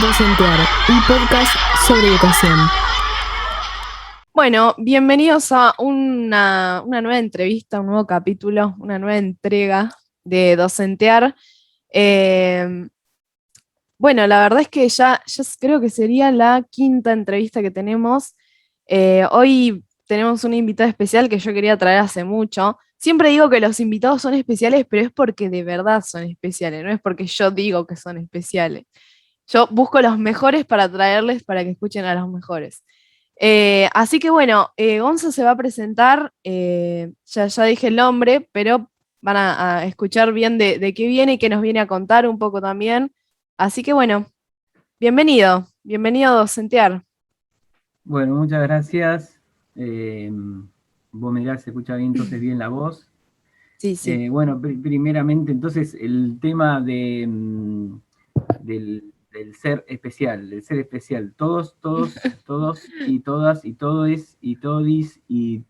Docentear, un podcast sobre educación. Bueno, bienvenidos a una nueva entrevista, un nuevo capítulo, una nueva entrega de Docentear. Bueno, la verdad es que ya creo que sería la quinta entrevista que tenemos. Hoy tenemos una invitada especial que yo quería traer hace mucho. Siempre digo que los invitados son especiales, pero es porque de verdad son especiales, no es porque yo digo que son especiales. Yo busco los mejores para traerles para que escuchen a los mejores. Así que bueno, Gonza se va a presentar, ya dije el nombre, pero van a escuchar bien de qué viene y qué nos viene a contar un poco también. Así que bueno, bienvenido a Docentear. Bueno, muchas gracias. Vos me dirás, se escucha bien, entonces bien la voz. Sí. Bueno, primeramente, entonces, el tema del ser especial, todos y todas y todes y todis y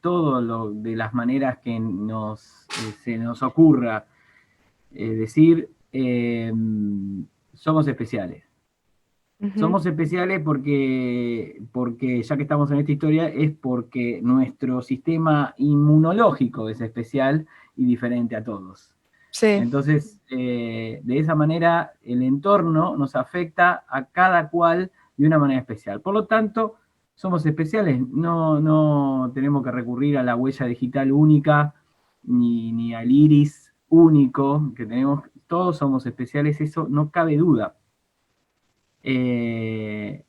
todo lo de las maneras que se nos ocurra decir, somos especiales. Somos especiales porque ya que estamos en esta historia, es porque nuestro sistema inmunológico es especial y diferente a todos. Sí. Entonces, de esa manera, el entorno nos afecta a cada cual de una manera especial. Por lo tanto, somos especiales. No tenemos que recurrir a la huella digital única, ni al iris único que tenemos. Todos somos especiales, eso no cabe duda. De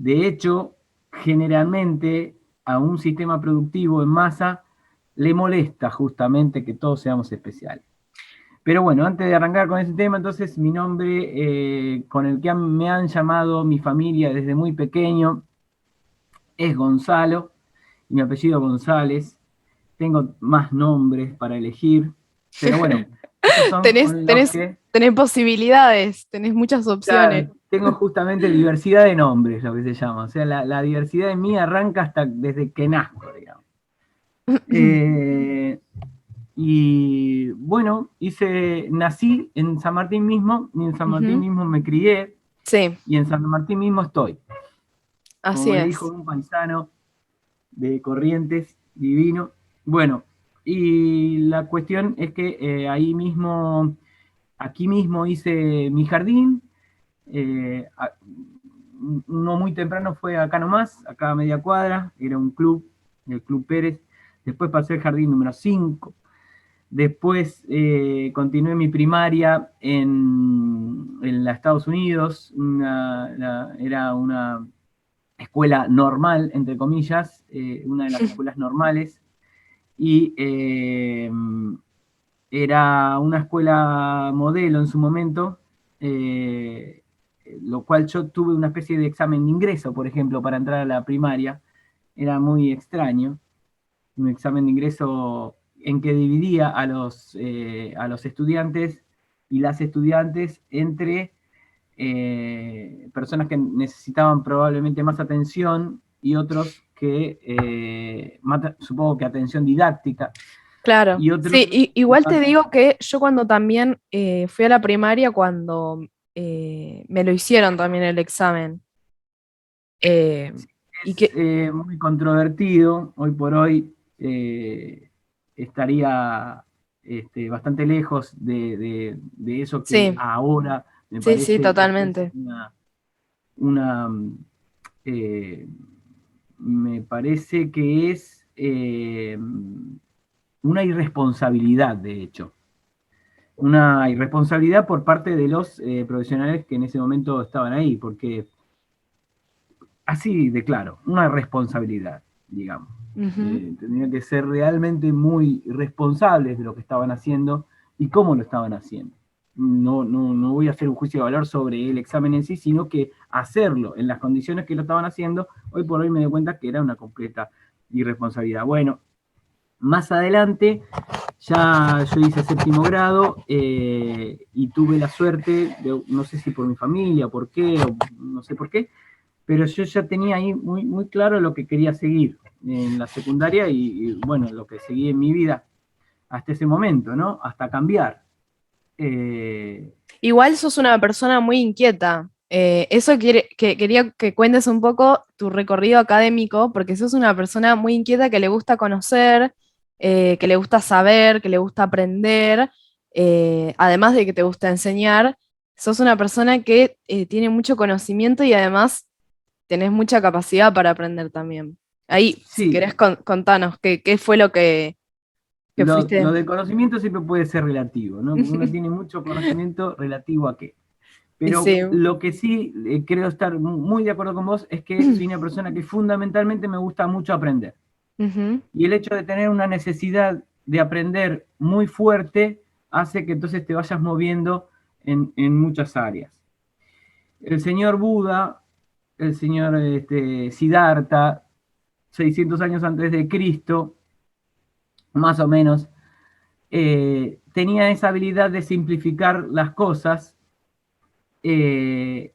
hecho, generalmente a un sistema productivo en masa le molesta justamente que todos seamos especiales. Pero bueno, antes de arrancar con ese tema, entonces mi nombre con el que me han llamado mi familia desde muy pequeño es Gonzalo, y mi apellido González. Tengo más nombres para elegir, pero bueno, estos son tenés posibilidades, tenés muchas opciones. Claro, tengo justamente diversidad de nombres, lo que se llama. O sea, la diversidad de mí arranca hasta desde que nazco, digamos. Y bueno, nací en San Martín mismo, y en San Martín mismo me crié, Sí. Y en San Martín mismo estoy. Así como es. hijo de un paisano de Corrientes, divino. Bueno, y la cuestión es que aquí mismo hice mi jardín. No muy temprano fue acá nomás, acá a media cuadra, era un club, el Club Pérez. Después pasé al jardín número 5. Después continué mi primaria en los Estados Unidos. Era una escuela normal, entre comillas, una de las escuelas normales. Y era una escuela modelo en su momento, lo cual yo tuve una especie de examen de ingreso, por ejemplo, para entrar a la primaria. Era muy extraño, un examen de ingreso en que dividía a los estudiantes y las estudiantes entre personas que necesitaban probablemente más atención y otros que, supongo que atención didáctica. Claro, Y otros, sí, igual te digo que yo cuando también fui a la primaria, cuando me lo hicieron también el examen. Muy controvertido, hoy por hoy estaría bastante lejos de eso que Sí. ahora me Sí, parece totalmente. me parece que es una irresponsabilidad, de hecho. Una irresponsabilidad por parte de los profesionales que en ese momento estaban ahí, porque así de claro, una responsabilidad, digamos. Tendrían que ser realmente muy responsables de lo que estaban haciendo y cómo lo estaban haciendo. No voy a hacer un juicio de valor sobre el examen en sí, sino que hacerlo en las condiciones que lo estaban haciendo, hoy por hoy me doy cuenta que era una completa irresponsabilidad. Bueno, más adelante ya yo hice 7º grado y tuve la suerte, no sé si por mi familia, o no sé por qué, pero yo ya tenía ahí muy, muy claro lo que quería seguir en la secundaria y bueno, lo que seguí en mi vida hasta ese momento, ¿no? Hasta cambiar. Igual sos una persona muy inquieta. Eso quería que cuentes un poco tu recorrido académico, porque sos una persona muy inquieta que le gusta conocer, que le gusta saber, que le gusta aprender, además de que te gusta enseñar, sos una persona que tiene mucho conocimiento y además tenés mucha capacidad para aprender también. Ahí, si Sí, querés, contanos qué fue que lo fuiste. del conocimiento siempre puede ser relativo, ¿no? Porque uno tiene mucho conocimiento relativo a qué. Y Pero sí. lo que sí creo estar muy de acuerdo con vos es que soy una persona que fundamentalmente me gusta mucho aprender. Ujú. Y el hecho de tener una necesidad de aprender muy fuerte hace que entonces te vayas moviendo en muchas áreas. El señor Buda, el señor Siddhartha, 600 años antes de Cristo, más o menos, tenía esa habilidad de simplificar las cosas y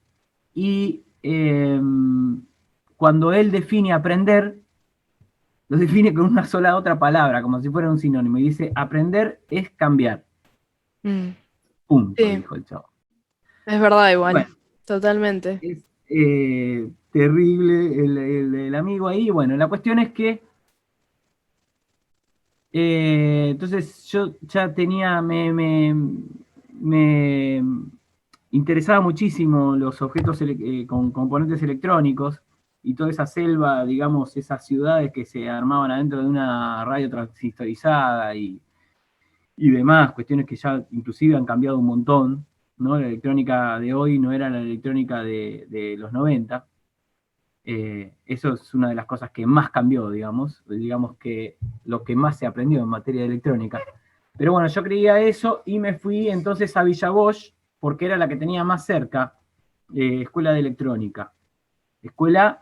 cuando él define aprender, lo define con una sola otra palabra, como si fuera un sinónimo, y dice, aprender es cambiar. Mm. Punto, Sí, dijo el chavo. es verdad igual, Bueno, totalmente. es terrible el amigo ahí. Bueno, la cuestión es que entonces yo ya tenía, me interesaba muchísimo los objetos con componentes electrónicos y toda esa selva, digamos, esas ciudades que se armaban adentro de una radio transistorizada y demás, cuestiones que ya inclusive han cambiado un montón, ¿no? La electrónica de hoy no era la electrónica de los 90. Eso es una de las cosas que más cambió, digamos que lo que más se aprendió en materia de electrónica. Pero bueno, yo creía eso y me fui entonces a Villa Bosch, porque era la que tenía más cerca, escuela de electrónica. Escuela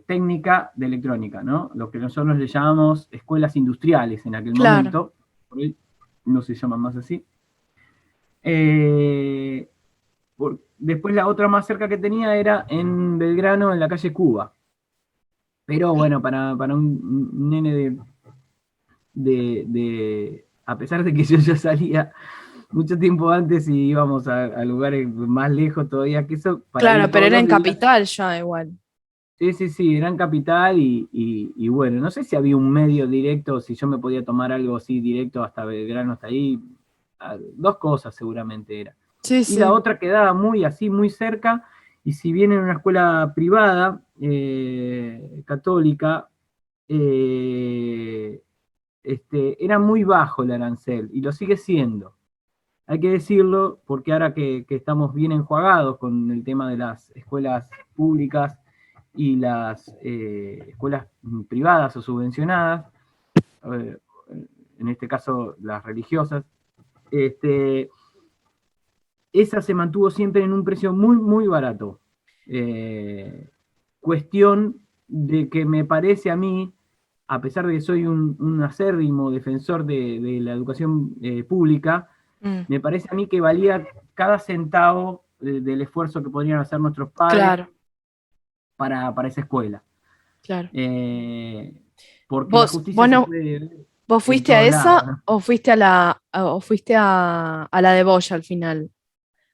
técnica de electrónica, ¿no? Lo que nosotros le llamamos escuelas industriales en aquel Claro. momento, por hoy no se llaman más así. Eh, Después la otra más cerca que tenía era en Belgrano, en la calle Cuba. Pero bueno, para un nene a pesar de que yo ya salía mucho tiempo antes y íbamos a lugares más lejos todavía que eso, para Claro, ir pero todos era los en días. Capital ya igual. Sí, sí, sí, Gran Capital y bueno, no sé si había un medio directo, si yo me podía tomar algo así directo hasta Belgrano, hasta ahí. Dos cosas seguramente era. Sí, Y la sí. otra quedaba muy así, muy cerca, y si bien en una escuela privada, católica, eh, era muy bajo el arancel, y lo sigue siendo. Hay que decirlo, porque ahora que estamos bien enjuagados con el tema de las escuelas públicas y las escuelas privadas o subvencionadas, eh, en este caso las religiosas, este, esa se mantuvo siempre en un precio muy, muy barato. Cuestión de que me parece a mí, a pesar de que soy un acérrimo defensor de la educación pública, Mm, me parece a mí que valía cada centavo del esfuerzo que podrían hacer nuestros padres claro, para esa escuela. claro. Eh, Porque la ¿Vos, justicia vos se no, puede ver vos en fuiste a todos lados, esa ¿no? o fuiste a la de Boya al final?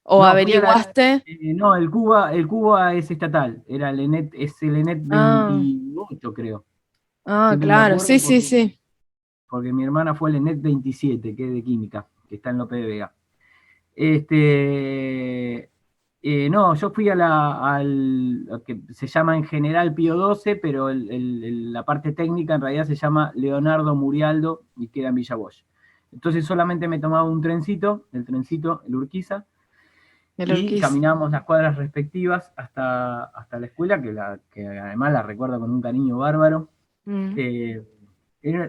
¿O No, fui a la. averiguaste? No, el Cuba es estatal, era el ENET, es el ENET Ah, 28, creo. Siempre me claro, sí, acuerdo sí, porque, sí. porque mi hermana fue al ENET 27, que es de química, que está en Lope de Vega. Este, no, yo fui lo que se llama en general Pío XII, pero la parte técnica en realidad se llama Leonardo Murialdo y queda en Villa Bosch. Entonces solamente me tomaba un trencito, el Urquiza, El y Urquiza. caminábamos las cuadras respectivas hasta la escuela, que además la recuerdo con un cariño bárbaro. Mm, Eh,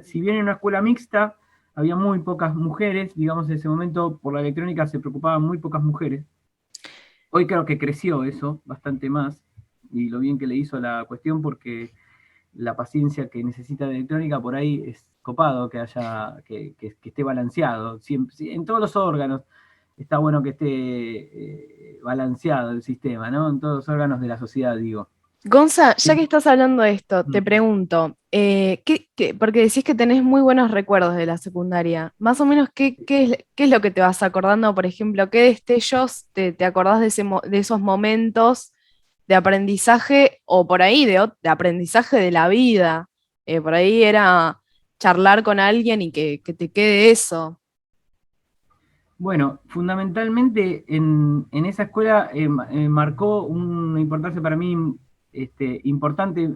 si bien era una escuela mixta, había muy pocas mujeres, digamos, en ese momento por la electrónica se preocupaban muy pocas mujeres. Hoy creo que creció eso bastante más, y lo bien que le hizo la cuestión, porque la paciencia que necesita de electrónica por ahí es copado que haya, que esté balanceado. Siempre, en todos los órganos está bueno que esté balanceado el sistema, ¿no? En todos los órganos de la sociedad, digo. Gonza, ya Sí. que estás hablando de esto, te Mm. pregunto, porque decís que tenés muy buenos recuerdos de la secundaria, más o menos, ¿qué es lo que te vas acordando? Por ejemplo, ¿qué destellos te acordás de esos momentos de aprendizaje o por ahí de aprendizaje de la vida? Por ahí era charlar con alguien y que te quede eso. Bueno, fundamentalmente en esa escuela marcó una importancia para mí importante,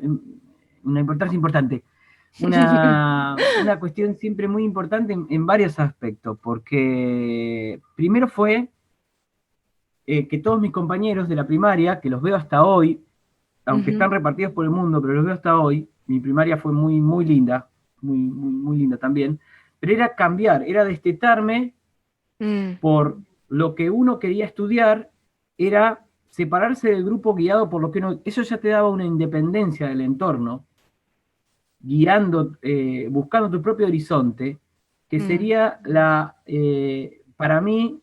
una importancia importante, una cuestión siempre muy importante en varios aspectos, porque primero fue que todos mis compañeros de la primaria, que los veo hasta hoy, aunque Ujú. están repartidos por el mundo, pero los veo hasta hoy, mi primaria fue muy, muy linda, muy linda también, pero era cambiar, era destetarme Mm, por lo que uno quería estudiar, era separarse del grupo guiado por lo que no, eso ya te daba una independencia del entorno, guiando, buscando tu propio horizonte, que mm. sería para mí,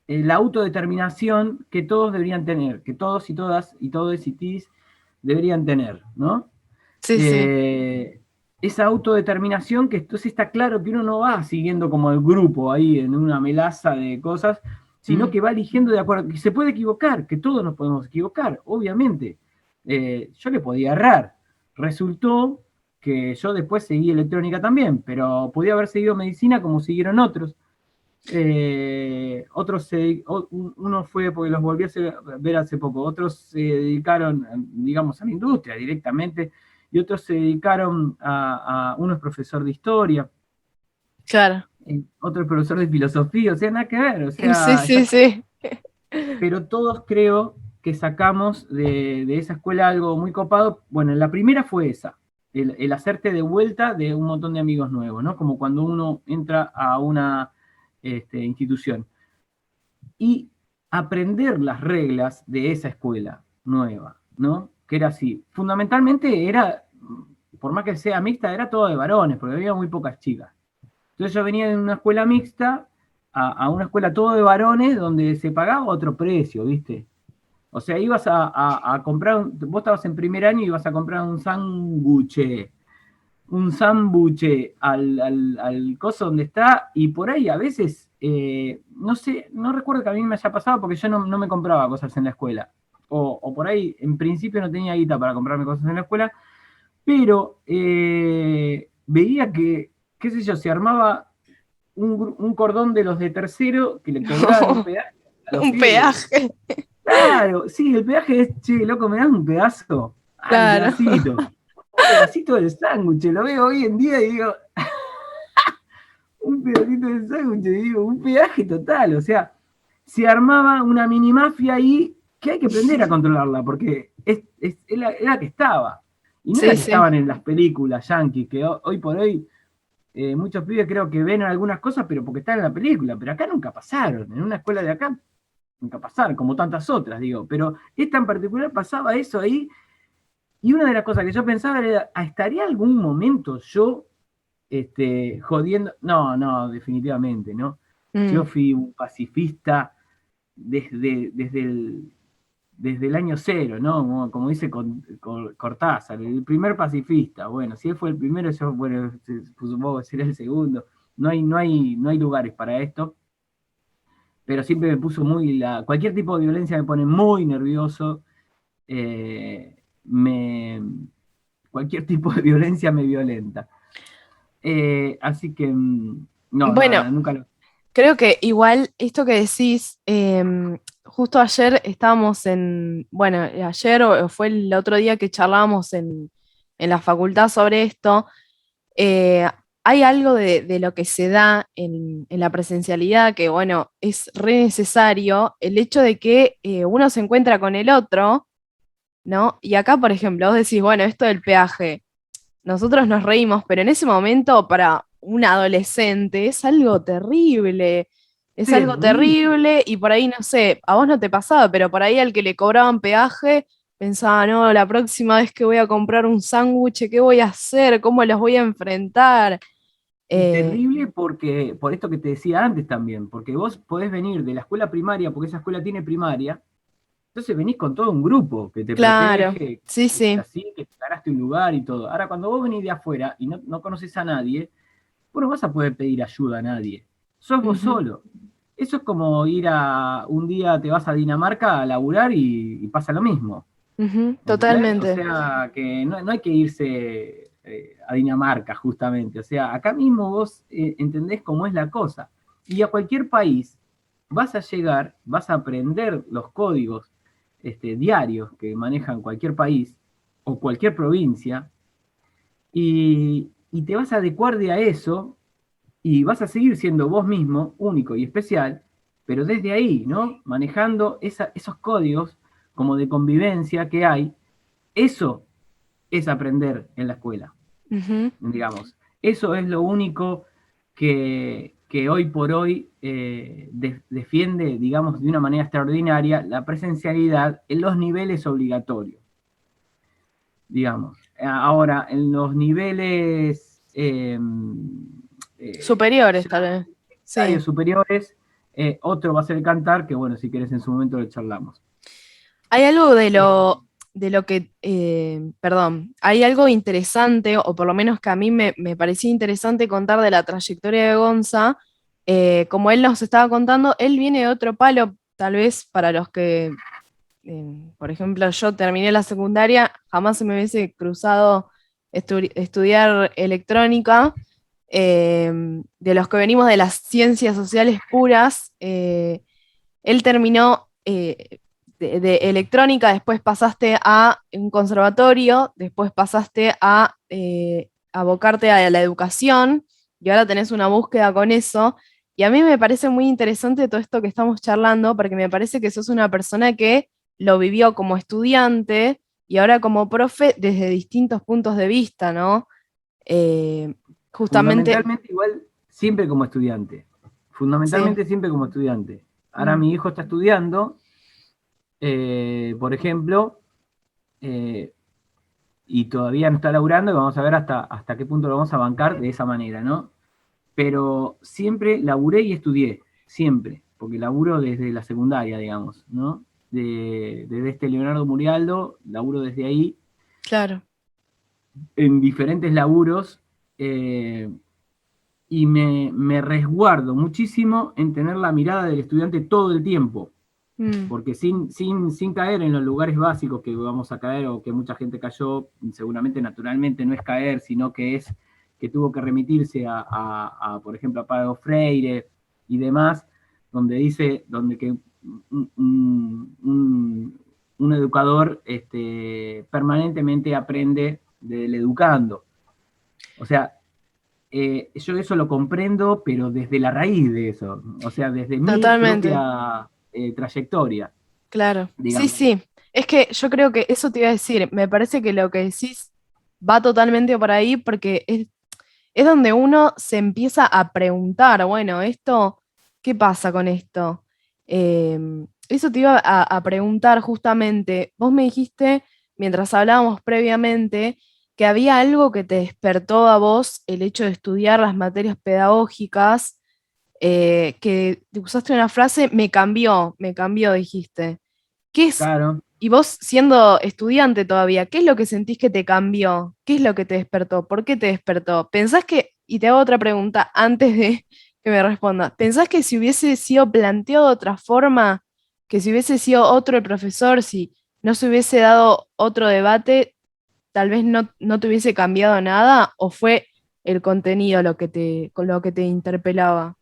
la autodeterminación que todos deberían tener, que todos y todas y todos y tis deberían tener, ¿no? Sí, sí. Eh, esa autodeterminación que entonces está claro que uno no va siguiendo como el grupo ahí en una melaza de cosas, sino Mm. que va eligiendo de acuerdo, que se puede equivocar, que todos nos podemos equivocar, obviamente. Yo le podía errar. Resultó que yo después seguí electrónica también, pero podía haber seguido medicina como siguieron otros. Uno fue porque los volví a ver hace poco, otros se dedicaron, digamos, a la industria directamente, y otros se dedicaron uno es profesor de historia, Claro. otro es profesor de filosofía, o sea, nada que ver, o Sí, sea, sí, sí. pero todos creo que sacamos de esa escuela algo muy copado. Bueno, la primera fue esa, el hacerte de vuelta de un montón de amigos nuevos, ¿no? Como cuando uno entra a una institución. Y aprender las reglas de esa escuela nueva, ¿no? Que era así. Fundamentalmente era, por más que sea mixta, era todo de varones, porque había muy pocas chicas. Entonces yo venía de una escuela mixta a una escuela todo de varones donde se pagaba otro precio, ¿viste? O sea, ibas a comprar, vos estabas en primer año y ibas a comprar un sándwich al coso donde está, y por ahí a veces, no sé, no recuerdo que a mí me haya pasado porque yo no me compraba cosas en la escuela. O por ahí, en principio no tenía guita para comprarme cosas en la escuela, pero veía que, qué sé yo, se armaba un cordón de los de tercero que le cobraban un pedazo a los Un pibes. peaje. Claro, sí, el peaje es, che, loco, ¿me das un pedazo? Ah, el Claro. pedacito. Un pedacito del sándwich, lo veo hoy en día y digo, un pedacito del sándwich, y digo, un peaje total, o sea, se armaba una mini mafia ahí que hay que aprender a controlarla, porque es la que estaba. Y no es la Sí, que sí. estaban en las películas yankees, que hoy por hoy muchos pibes creo que ven algunas cosas, pero porque están en la película, pero acá nunca pasaron, en una escuela de acá nunca pasaron, como tantas otras, digo, pero esta en particular pasaba eso ahí, y una de las cosas que yo pensaba era, ¿estaría algún momento yo jodiendo? No, no, definitivamente, ¿no? Yo Mm. fui un pacifista desde el año cero, ¿no? Como dice Cortázar, el primer pacifista. Bueno, si él fue el primero, yo, bueno, supongo que será el segundo. No hay lugares para esto, pero siempre me puso cualquier tipo de violencia me pone muy nervioso. eh, me, Cualquier tipo de violencia me violenta. Así que, no, Bueno, nada, nunca lo. creo que igual esto que decís, justo ayer estábamos bueno, ayer o fue el otro día que charlábamos en la facultad sobre esto, hay algo de lo que se da en la presencialidad que, bueno, es re necesario, el hecho de que uno se encuentra con el otro, ¿no? Y acá, por ejemplo, vos decís, bueno, esto del peaje. Nosotros nos reímos, pero en ese momento para un adolescente es algo terrible. Es algo Terrible. terrible y por ahí, no sé, a vos no te pasaba, pero por ahí al que le cobraban peaje pensaba, no, la próxima vez que voy a comprar un sándwich, ¿qué voy a hacer? ¿Cómo los voy a enfrentar? Y Eh, terrible porque, por esto que te decía antes también, porque vos podés venir de la escuela primaria, porque esa escuela tiene primaria, Entonces venís con todo un grupo que te Claro, protege, sí, sí. así, que te ganaste un lugar y todo. Ahora, cuando vos venís de afuera y no conoces a nadie, vos no vas a poder pedir ayuda a nadie. Sos vos Ujú, solo. Eso es como un día te vas a Dinamarca a laburar y pasa lo mismo. ujú, ¿Entendés? O totalmente. sea, que no hay que irse a Dinamarca, justamente. O sea, acá mismo vos entendés cómo es la cosa. Y a cualquier país vas a llegar, vas a aprender los códigos diarios que manejan cualquier país o cualquier provincia y te vas a adecuar de a eso y vas a seguir siendo vos mismo, único y especial, pero desde ahí, ¿no? Manejando esos códigos como de convivencia que hay, eso es aprender en la escuela, Ujú. digamos. Eso es lo único que hoy por hoy defiende, digamos, de una manera extraordinaria la presencialidad en los niveles obligatorios, digamos. Ahora, en los niveles Superiores, tal ya vez. Sí. universitarios superiores, otro va a ser el cantar, que bueno, si querés en su momento lo charlamos. Hay algo Eh, de lo que, perdón, hay algo interesante, o por lo menos que a mí me parecía interesante contar de la trayectoria de Gonza. Como él nos estaba contando, él viene de otro palo, tal vez para los que, por ejemplo, yo terminé la secundaria, jamás se me hubiese cruzado estudiar electrónica. De los que venimos de las ciencias sociales puras, él terminó de electrónica, después pasaste a un conservatorio, después pasaste a abocarte a la educación y ahora tenés una búsqueda con eso. Y a mí me parece muy interesante todo esto que estamos charlando, porque me parece que sos una persona que lo vivió como estudiante y ahora como profe desde distintos puntos de vista, ¿no? Eh, Justamente, Fundamentalmente igual siempre como estudiante. sí. Fundamentalmente siempre como estudiante. Ahora Mm, mi hijo está estudiando, por ejemplo, eh, y todavía no está laburando, y vamos a ver hasta qué punto lo vamos a bancar de esa manera, ¿no? Pero siempre laburé y estudié, siempre, porque laburo desde la secundaria, digamos, ¿no? Desde Leonardo Murialdo, laburo desde ahí, claro. en diferentes laburos, eh, y me resguardo muchísimo en tener la mirada del estudiante todo el tiempo, Mm, porque sin caer en los lugares básicos que vamos a caer o que mucha gente cayó, seguramente naturalmente no es caer, sino que es que tuvo que remitirse por ejemplo, a Paulo Freire y demás, donde dice, donde que un educador permanentemente aprende del educando. O sea, yo eso lo comprendo, pero desde la raíz de eso, o sea, desde mi totalmente. propia trayectoria, Claro, sí, digamos. sí. Es que yo creo que eso te iba a decir. Me parece que lo que decís va totalmente por ahí porque es donde uno se empieza a preguntar, bueno, esto, ¿qué pasa con esto? Eso te iba a preguntar justamente. Vos me dijiste, mientras hablábamos previamente, que había algo que te despertó a vos el hecho de estudiar las materias pedagógicas, que usaste una frase, me cambió, dijiste. ¿Qué es? Claro, Y vos siendo estudiante todavía, ¿qué es lo que sentís que te cambió? ¿Qué es lo que te despertó? ¿Por qué te despertó? ¿Pensás que, y te hago otra pregunta antes de que me respondas, ¿pensás que si hubiese sido planteado de otra forma, que si hubiese sido otro el profesor, si no se hubiese dado otro debate, tal vez no te hubiese cambiado nada? ¿O fue el contenido lo que con lo que te interpelaba?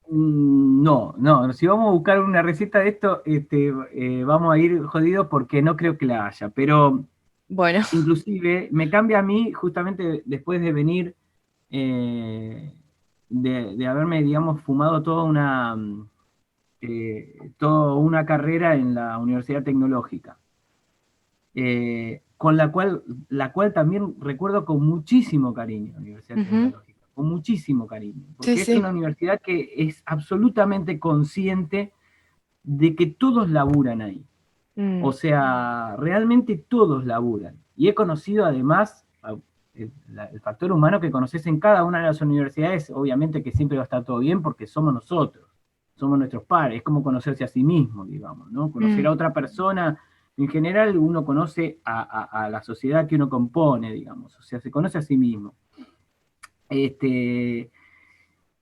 no, si vamos a buscar una receta de esto, vamos a ir jodidos porque no creo que la haya, pero Bueno, inclusive me cambia a mí justamente después de venir, eh, de haberme, digamos, fumado toda una carrera en la Universidad Tecnológica. Con la cual también recuerdo con muchísimo cariño, Universidad ujú, Tecnológica, con muchísimo cariño, sí, porque es sí. una universidad que es absolutamente consciente de que todos laburan ahí. O Mm, sea, realmente todos laburan. Y he conocido además el factor humano que conoces en cada una de las universidades, obviamente que siempre va a estar todo bien porque somos nosotros. somos nuestros pares, es como conocerse a sí mismo, digamos, ¿no? Conocer a otra persona, en general uno conoce a la sociedad que uno compone, digamos, o sea, se conoce a sí mismo.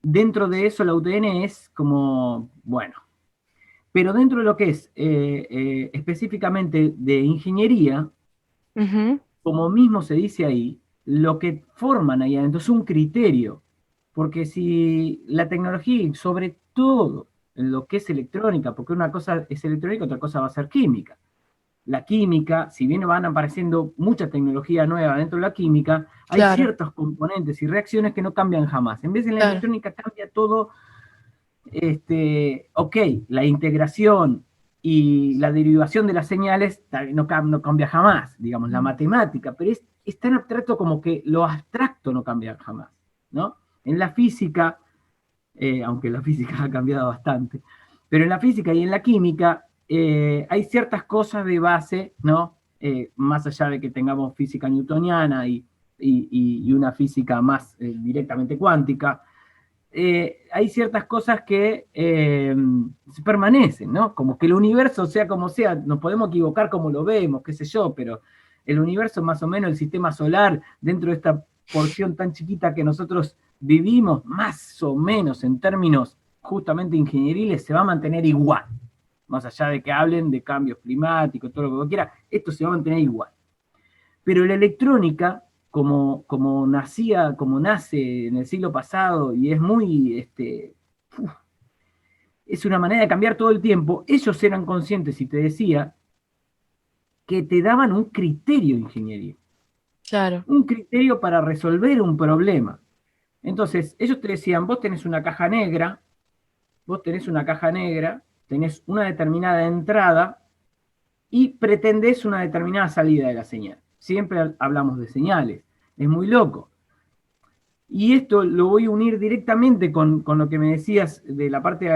Dentro de eso la UTN es como, bueno, pero dentro de lo que es específicamente de ingeniería, como mismo se dice ahí, lo que forman ahí adentro es un criterio, porque si la tecnología, y sobre todo en lo que es electrónica, porque una cosa es electrónica, otra cosa va a ser química. La química, si bien van apareciendo mucha tecnología nueva dentro de la química, hay Claro, ciertos componentes y reacciones que no cambian jamás. En vez de la claro, electrónica cambia todo, ok, la integración y la derivación de las señales no cambia jamás, digamos, la matemática, pero es tan abstracto como que lo abstracto no cambia jamás, ¿no? En la física, aunque la física ha cambiado bastante, pero en la física y en la química hay ciertas cosas de base, ¿no? Más allá de que tengamos física newtoniana y una física más directamente cuántica, hay ciertas cosas que permanecen, ¿no? Como que el universo, sea como sea, nos podemos equivocar como lo vemos, qué sé yo, pero el universo, más o menos, el sistema solar, dentro de esta porción tan chiquita que nosotros vivimos, más o menos en términos justamente ingenieriles, se va a mantener igual. Más allá de que hablen de cambios climáticos, todo lo que quiera, esto se va a mantener igual. Pero la electrónica, como nace en el siglo pasado y es muy, es una manera de cambiar todo el tiempo, ellos eran conscientes, y te decía, que te daban un criterio de ingeniería, claro. un criterio para resolver un problema. Entonces, ellos te decían, vos tenés una caja negra, tenés una determinada entrada y pretendés una determinada salida de la señal. Siempre hablamos de señales, es muy loco. Y esto lo voy a unir directamente con lo que me decías de la parte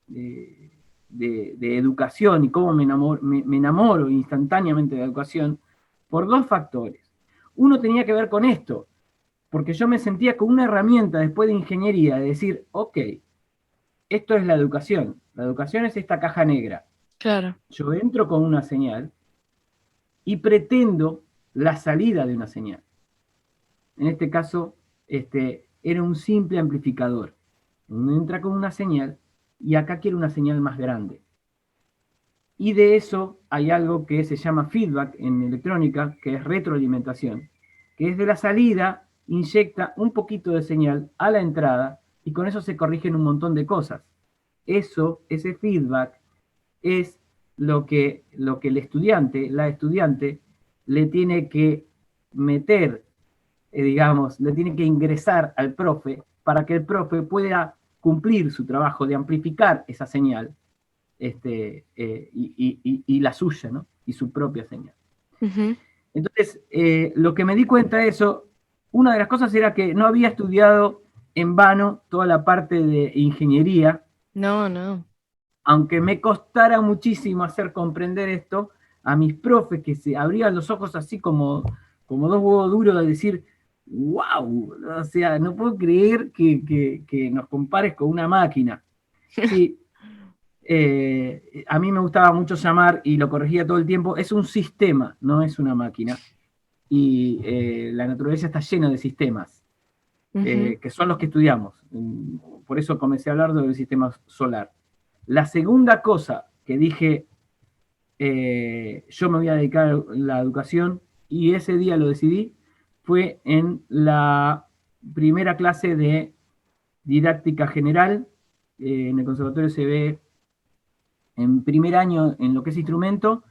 de educación y cómo me enamoro instantáneamente de la educación, por dos factores. Uno tenía que ver con esto, porque yo me sentía con una herramienta después de ingeniería, de decir, ok, esto es la educación es esta caja negra. Claro. Yo entro con una señal y pretendo la salida de una señal. En este caso, era un simple amplificador. Uno entra con una señal y acá quiere una señal más grande. Y de eso hay algo que se llama feedback en electrónica, que es retroalimentación, que es de la salida, inyecta un poquito de señal a la entrada y con eso se corrigen un montón de cosas. Ese feedback, es lo que el estudiante, la estudiante, le tiene que meter, digamos, le tiene que ingresar al profe para que el profe pueda cumplir su trabajo de amplificar esa señal y la suya, ¿no? Y su propia señal. Entonces, lo que me di cuenta de eso, una de las cosas era que no había estudiado en vano toda la parte de ingeniería, No, no. aunque me costara muchísimo hacer comprender esto a mis profes, que se abrían los ojos así como dos huevos duros de decir, wow, o sea, no puedo creer que nos compares con una máquina. Sí, a mí me gustaba mucho llamar, y lo corregía todo el tiempo, es un sistema, no es una máquina. Y la naturaleza está llena de sistemas, que son los que estudiamos. Por eso comencé a hablar del sistema solar. La segunda cosa que dije, yo me voy a dedicar a la educación, y ese día lo decidí, fue en la primera clase de didáctica general. En el conservatorio se ve en primer año en lo que es instrumento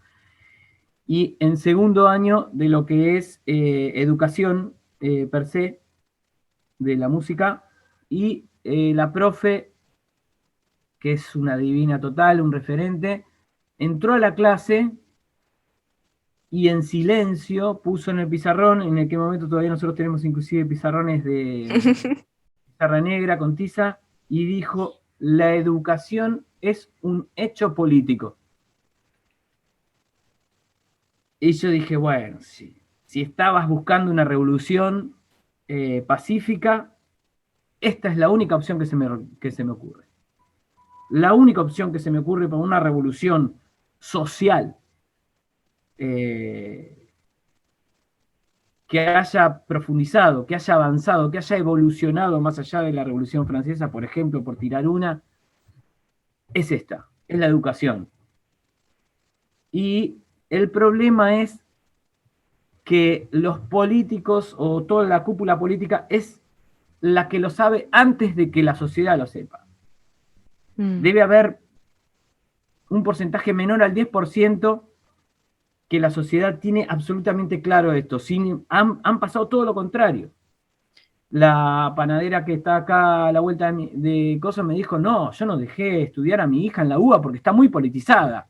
y en segundo año de lo que es educación per se de la música, y la profe, que es una divina total, un referente, entró a la clase y en silencio puso en el pizarrón, en aquel momento todavía nosotros tenemos inclusive pizarrones de pizarra negra con tiza, y dijo, la educación es un hecho político. Y yo dije, bueno, si estabas buscando una revolución pacífica, esta es la única opción que se me ocurre. la única opción que se me ocurre para una revolución social que haya profundizado, que haya avanzado, que haya evolucionado más allá de la Revolución Francesa, por ejemplo, por tirar una, es esta, es la educación. Y el problema es que los políticos o toda la cúpula política es la que lo sabe antes de que la sociedad lo sepa. Debe haber un porcentaje menor al 10% que la sociedad tiene absolutamente claro esto. Han pasado todo lo contrario. La panadera que está acá a la vuelta de cosas me dijo, no, yo no dejé estudiar a mi hija en la UBA porque está muy politizada.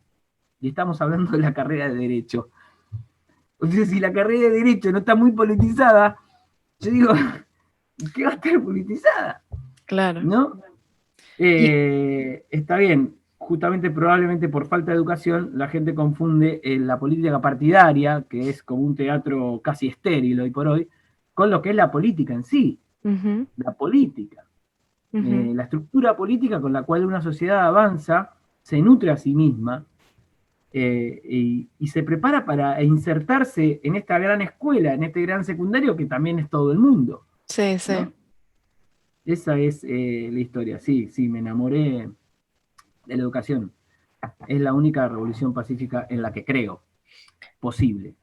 Y estamos hablando de la carrera de Derecho. O sea, si la carrera de Derecho no está muy politizada, yo digo, ¿qué va a estar politizada? Claro. ¿No? Está bien, justamente probablemente por falta de educación, la gente confunde la política partidaria, que es como un teatro casi estéril hoy por hoy, con lo que es la política en sí. La política. La estructura política con la cual una sociedad avanza, se nutre a sí misma, y se prepara para insertarse en esta gran escuela, en este gran secundario que también es todo el mundo. Sí, sí. ¿No? Esa es la historia. Sí, me enamoré de la educación. Es la única revolución pacífica en la que creo posible.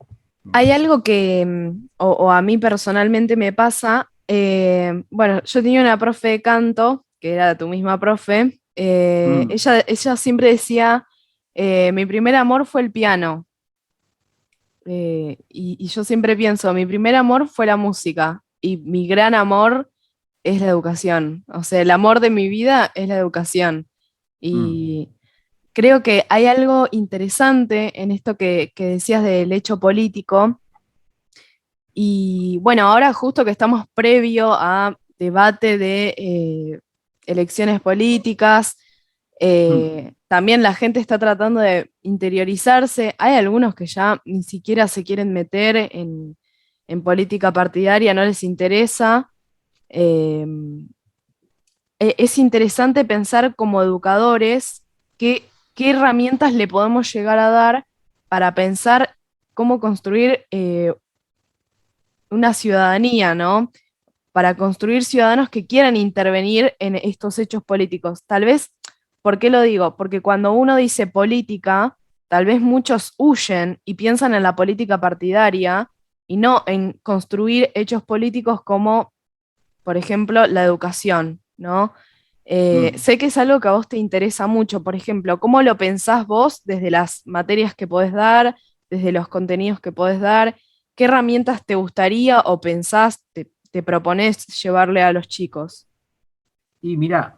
Hay algo que, o a mí personalmente me pasa, bueno, yo tenía una profe de canto, que era tu misma profe, ella siempre decía, mi primer amor fue el piano. Y yo siempre pienso, mi primer amor fue la música, y mi gran amor es la educación. O sea, el amor de mi vida es la educación. Y creo que hay algo interesante en esto que decías del hecho político. Y bueno, ahora justo que estamos previo a debate de elecciones políticas, también la gente está tratando de interiorizarse. Hay algunos que ya ni siquiera se quieren meter en política partidaria, no les interesa. Es interesante pensar como educadores qué herramientas le podemos llegar a dar para pensar cómo construir una ciudadanía, ¿no? Para construir ciudadanos que quieran intervenir en estos hechos políticos. Tal vez, ¿por qué lo digo? Porque cuando uno dice política, tal vez muchos huyen y piensan en la política partidaria y no en construir hechos políticos como, por ejemplo, la educación, ¿no? Sé que es algo que a vos te interesa mucho, por ejemplo, ¿cómo lo pensás vos desde las materias que podés dar, desde los contenidos que podés dar? ¿Qué herramientas te gustaría o pensás, te proponés llevarle a los chicos? Y mirá,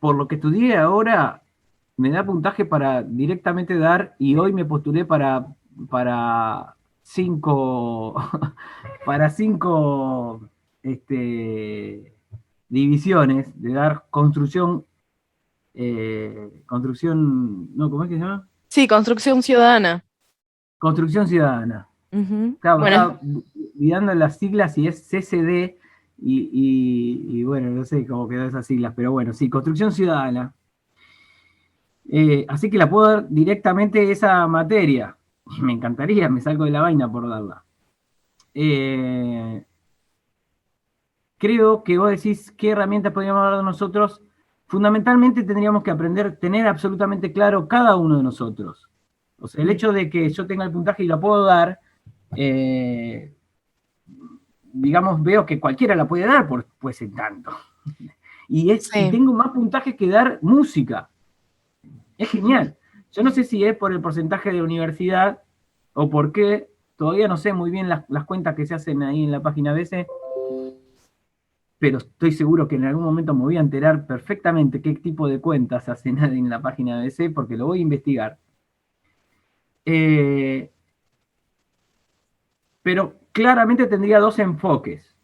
por lo que estudié ahora, me da puntaje para directamente dar, y hoy me postulé para 5 para 5 divisiones de dar construcción, no, ¿cómo es que se llama? Sí, construcción ciudadana. Construcción ciudadana. Claro, Bueno, estaba olvidando las siglas y es CCD, y bueno, no sé cómo quedó esas siglas, pero bueno, sí, construcción ciudadana. Así que la puedo dar directamente esa materia. Me encantaría, me salgo de la vaina por darla. Creo que vos decís qué herramientas podríamos dar nosotros. Fundamentalmente tendríamos que aprender, tener absolutamente claro cada uno de nosotros. O sea, el hecho de que yo tenga el puntaje y lo puedo dar, digamos, veo que cualquiera la puede dar, pues en tanto. Y tengo más puntajes que dar música. Es genial. Yo no sé si es por el porcentaje de universidad o por qué. Todavía no sé muy bien las cuentas que se hacen ahí en la página BC, pero estoy seguro que en algún momento me voy a enterar perfectamente qué tipo de cuentas hacen en la página BC, porque lo voy a investigar. Pero claramente tendría dos enfoques.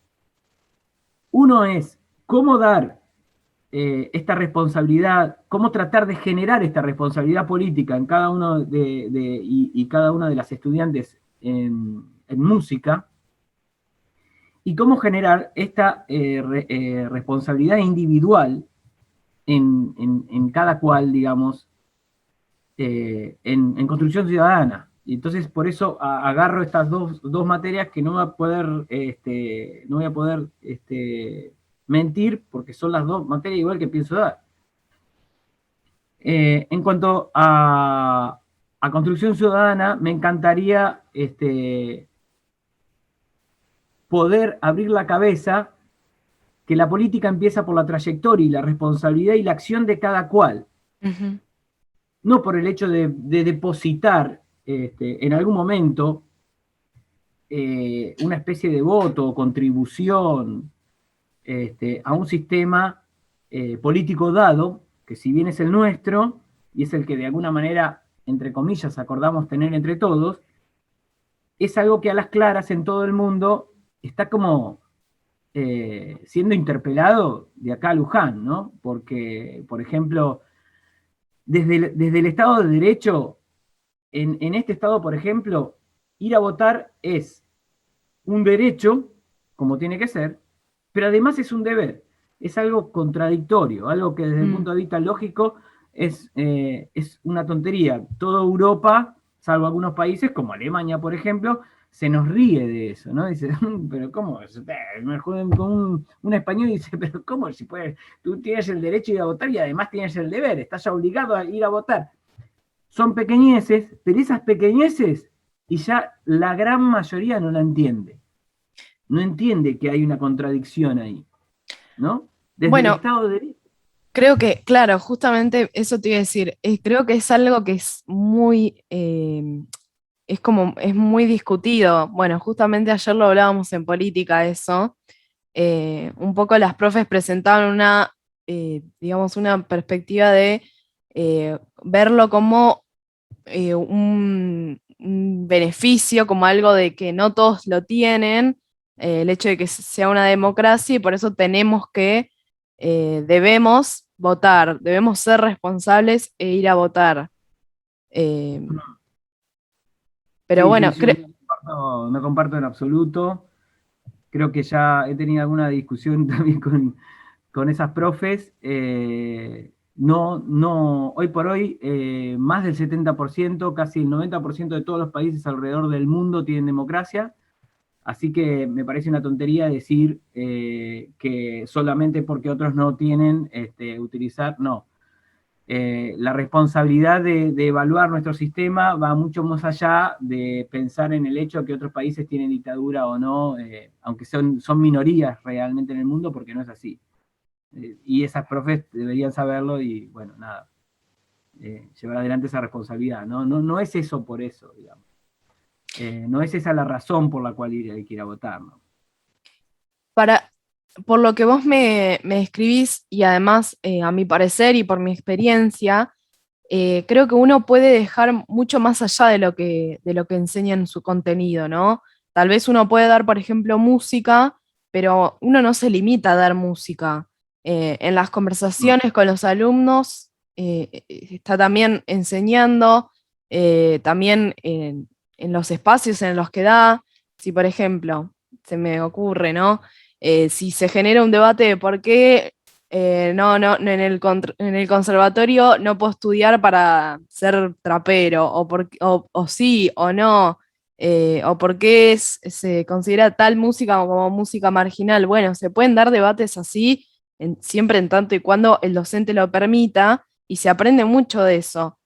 Uno es cómo dar esta responsabilidad, cómo tratar de generar esta responsabilidad política en cada uno y cada una de las estudiantes en música, y cómo generar esta responsabilidad individual en cada cual, digamos, en construcción ciudadana. Y entonces por eso agarro estas dos materias que no voy a poder, no voy a poder mentir, porque son las dos materias igual que pienso dar. En cuanto a construcción ciudadana, me encantaría poder abrir la cabeza que la política empieza por la trayectoria y la responsabilidad y la acción de cada cual. Ujú. No por el hecho de depositar en algún momento una especie de voto o contribución a un sistema político dado, que si bien es el nuestro, y es el que de alguna manera, entre comillas, acordamos tener entre todos, es algo que a las claras en todo el mundo está como siendo interpelado de acá a Luján, ¿no? Porque, por ejemplo, desde el Estado de Derecho, en este Estado, por ejemplo, ir a votar es un derecho, como tiene que ser, pero además es un deber. Es algo contradictorio, algo que desde el punto de vista lógico es una tontería. Toda Europa, salvo algunos países, como Alemania, por ejemplo, se nos ríe de eso, ¿no? Dice, pero ¿cómo? Me joden con un español y dice, pero ¿cómo? Si puedes, tú tienes el derecho de ir a votar y además tienes el deber, estás obligado a ir a votar. Son pequeñeces, pero esas pequeñeces, y ya la gran mayoría no la entiende. No entiende que hay una contradicción ahí, ¿no? Desde el Bueno, Estado de Derecho. creo que, claro, justamente eso te iba a decir. Creo que es algo que es muy, es muy discutido. Bueno, justamente ayer lo hablábamos en política, eso. Un poco las profes presentaban una, digamos, una perspectiva de verlo como un beneficio, como algo de que no todos lo tienen, el hecho de que sea una democracia y por eso tenemos que, debemos votar, debemos ser responsables e ir a votar. Eh, pero Sí, sí, bueno, yo no comparto en absoluto. Creo que ya he tenido alguna discusión también con esas profes. No, no, hoy por hoy, más del 70%, casi el 90% de todos los países alrededor del mundo tienen democracia. Así que me parece una tontería decir que solamente porque otros no tienen, utilizar, no. La responsabilidad de evaluar nuestro sistema va mucho más allá de pensar en el hecho de que otros países tienen dictadura o no, aunque son minorías realmente en el mundo, porque no es así. Y esas profes deberían saberlo y, bueno, nada, llevar adelante esa responsabilidad. No es eso por eso, digamos. No es esa la razón por la cual hay que ir a votar, ¿no? para, por lo que vos me describís y además, a mi parecer y por mi experiencia, creo que uno puede dejar mucho más allá de lo que enseña en su contenido, ¿no? Tal vez uno puede dar, por ejemplo, música, pero uno no se limita a dar música. En las conversaciones con los alumnos, está también enseñando, también en los espacios en los que da. Si, por ejemplo, se me ocurre, ¿no? Si se genera un debate de por qué no, en el conservatorio no puedo estudiar para ser trapero, o sí o no, o por qué se considera tal música como música marginal. Bueno, se pueden dar debates así, siempre en tanto y cuando el docente lo permita, y se aprende mucho de eso.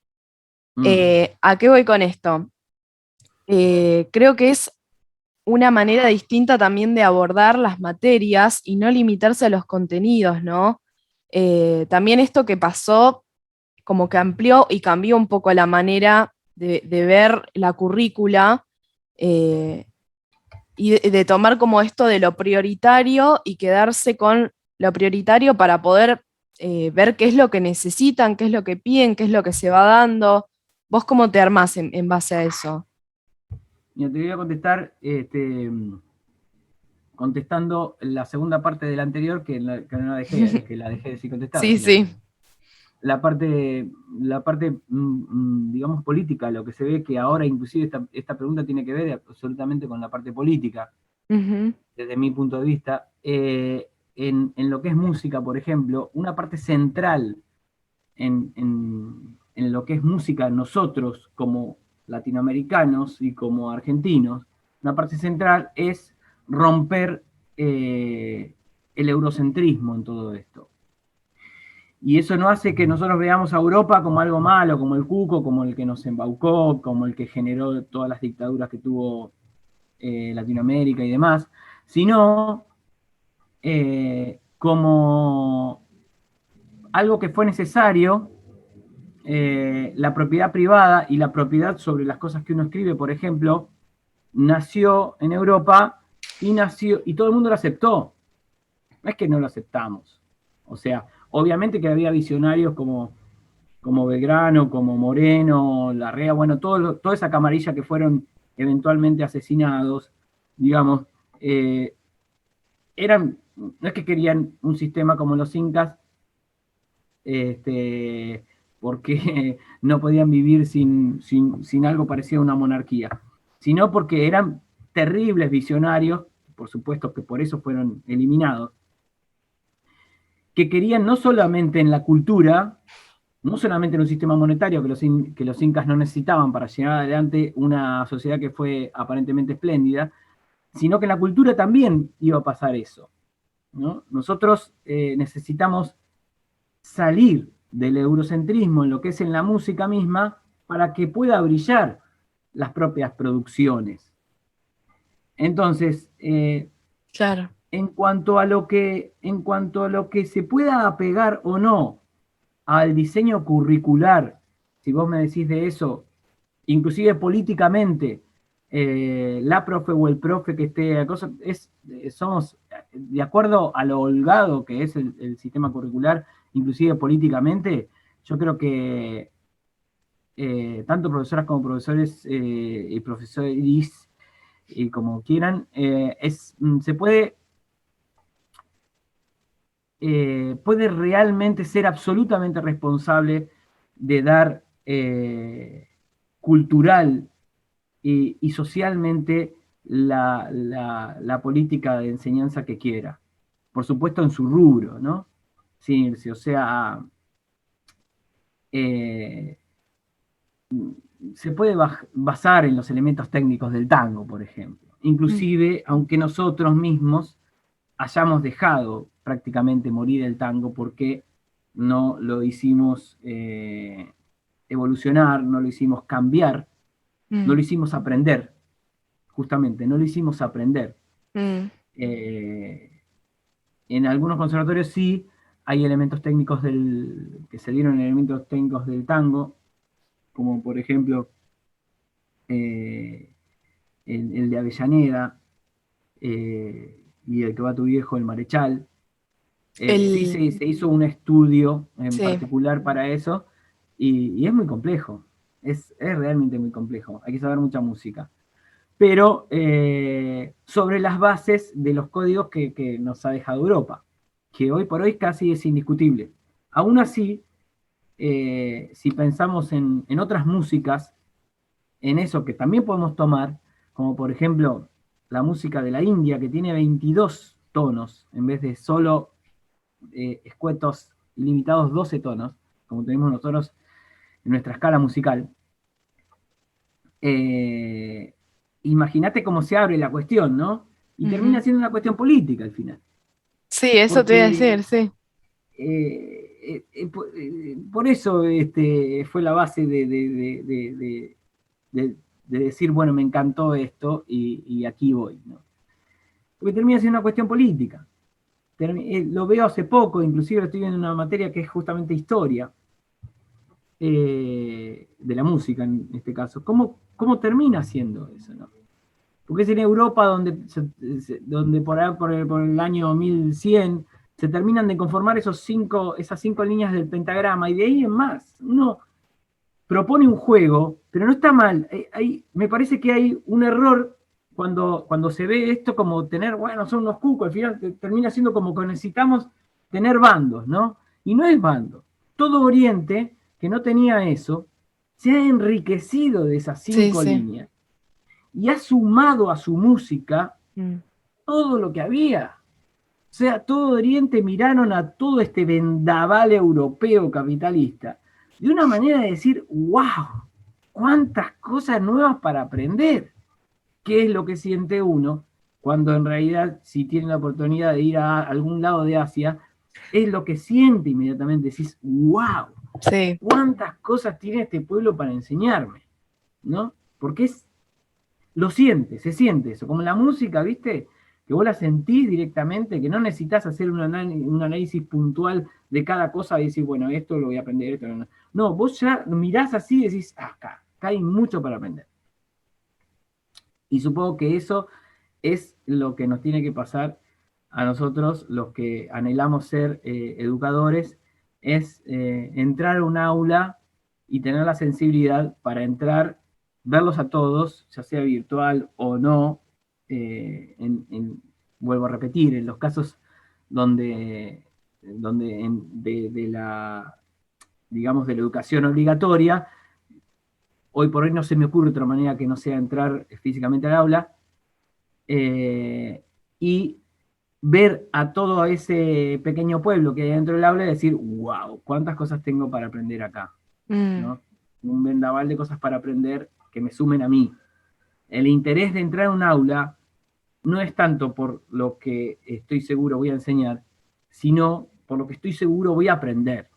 ¿A qué voy con esto? Creo que es una manera distinta también de abordar las materias y no limitarse a los contenidos, ¿no? También esto que pasó como que amplió y cambió un poco la manera de ver la currícula, eh, y de tomar como esto de lo prioritario y quedarse con lo prioritario para poder ver qué es lo que necesitan, qué es lo que piden, qué es lo que se va dando. ¿Vos cómo te armás en base a eso? Mira, te voy a contestar contestando la segunda parte de la anterior que no la dejé, que la dejé de decir contestada. Sí, sí. La parte digamos, política, lo que se ve que ahora inclusive esta pregunta tiene que ver absolutamente con la parte política. Ujú. desde mi punto de vista, en lo que es música, por ejemplo, una parte central en lo que es música, nosotros como latinoamericanos y como argentinos, una parte central es romper el eurocentrismo en todo esto. Y eso no hace que nosotros veamos a Europa como algo malo, como el cuco, como el que nos embaucó, como el que generó todas las dictaduras que tuvo Latinoamérica y demás, sino como algo que fue necesario, la propiedad privada y la propiedad sobre las cosas que uno escribe, por ejemplo, nació en Europa y todo el mundo lo aceptó. No es que no lo aceptamos. O sea, obviamente que había visionarios como Belgrano, como Moreno, Larrea, bueno, toda esa camarilla que fueron eventualmente asesinados, digamos, no es que querían un sistema como los incas, porque no podían vivir sin algo parecido a una monarquía, sino porque eran terribles visionarios, por supuesto que por eso fueron eliminados, que querían no solamente en la cultura, no solamente en un sistema monetario que los incas no necesitaban para llevar adelante una sociedad que fue aparentemente espléndida, sino que en la cultura también iba a pasar eso, ¿no? Nosotros necesitamos salir del eurocentrismo en lo que es en la música misma para que pueda brillar las propias producciones. Entonces, Claro. en cuanto a lo que se pueda apegar o no al diseño curricular, si vos me decís de eso, inclusive políticamente, la profe o el profe que esté, somos, de acuerdo a lo holgado que es el sistema curricular, inclusive políticamente, yo creo que tanto profesoras como profesores y profesores y como quieran, se puede realmente ser absolutamente responsable de dar cultural y socialmente la política de enseñanza que quiera. Por supuesto en su rubro, ¿no? Sin irse, o sea, se puede basar en los elementos técnicos del tango, por ejemplo. Inclusive, aunque nosotros mismos hayamos dejado prácticamente morir el tango porque no lo hicimos evolucionar, no lo hicimos cambiar, no lo hicimos aprender, justamente, no lo hicimos aprender. En algunos conservatorios sí hay elementos técnicos que se dieron elementos técnicos del tango, como por ejemplo el de Avellaneda, y el que va tu viejo, el Marechal. Sí se hizo un estudio en particular para eso, y es muy complejo, es realmente muy complejo, hay que saber mucha música. Pero sobre las bases de los códigos que nos ha dejado Europa, que hoy por hoy casi es indiscutible. Aún así, si pensamos en otras músicas, en eso que también podemos tomar, como por ejemplo la música de la India, que tiene 22 tonos, en vez de solo escuetos limitados 12 tonos, como tenemos nosotros en nuestra escala musical. Imagínate cómo se abre la cuestión, ¿no? Y termina siendo una cuestión política al final. Sí, eso Porque, te iba a decir, sí. Por eso fue la base de decir, bueno, me encantó esto y aquí voy, ¿no? Porque termina siendo una cuestión política. Lo veo hace poco, inclusive lo estoy viendo en una materia que es justamente historia de la música en este caso. ¿Cómo termina siendo eso, no? Porque es en Europa donde por el año 1100 se terminan de conformar esas cinco líneas del pentagrama, y de ahí en más. Uno propone un juego, pero no está mal. Me parece que hay un error cuando se ve esto como tener, bueno, son unos cucos, al final termina siendo como que necesitamos tener bandos, ¿no? Y no es bando. Todo Oriente, que no tenía eso, se ha enriquecido de esas cinco líneas y ha sumado a su música todo lo que había. O sea, todo Oriente miraron a todo este vendaval europeo capitalista de una manera de decir, wow, cuántas cosas nuevas para aprender. ¿Qué es lo que siente uno cuando en realidad, si tiene la oportunidad de ir a algún lado de Asia, es lo que siente inmediatamente? Decís, wow, Sí, cuántas cosas tiene este pueblo para enseñarme, ¿no? Porque lo siente, se siente eso, como la música, ¿viste? Que vos la sentís directamente, que no necesitas hacer un análisis puntual de cada cosa y decir, bueno, esto lo voy a aprender, esto no. No, vos ya mirás así y decís, acá hay mucho para aprender. Y supongo que eso es lo que nos tiene que pasar a nosotros, los que anhelamos ser educadores, es entrar a un aula y tener la sensibilidad para entrar, verlos a todos, ya sea virtual o no, vuelvo a repetir, en los casos de la, digamos, de la educación obligatoria, hoy por hoy no se me ocurre otra manera que no sea entrar físicamente al aula, y ver a todo ese pequeño pueblo que hay dentro del aula y decir, wow, cuántas cosas tengo para aprender acá, ¿no? Un vendaval de cosas para aprender que me sumen a mí. El interés de entrar a un aula no es tanto por lo que estoy seguro voy a enseñar, sino por lo que estoy seguro voy a aprender.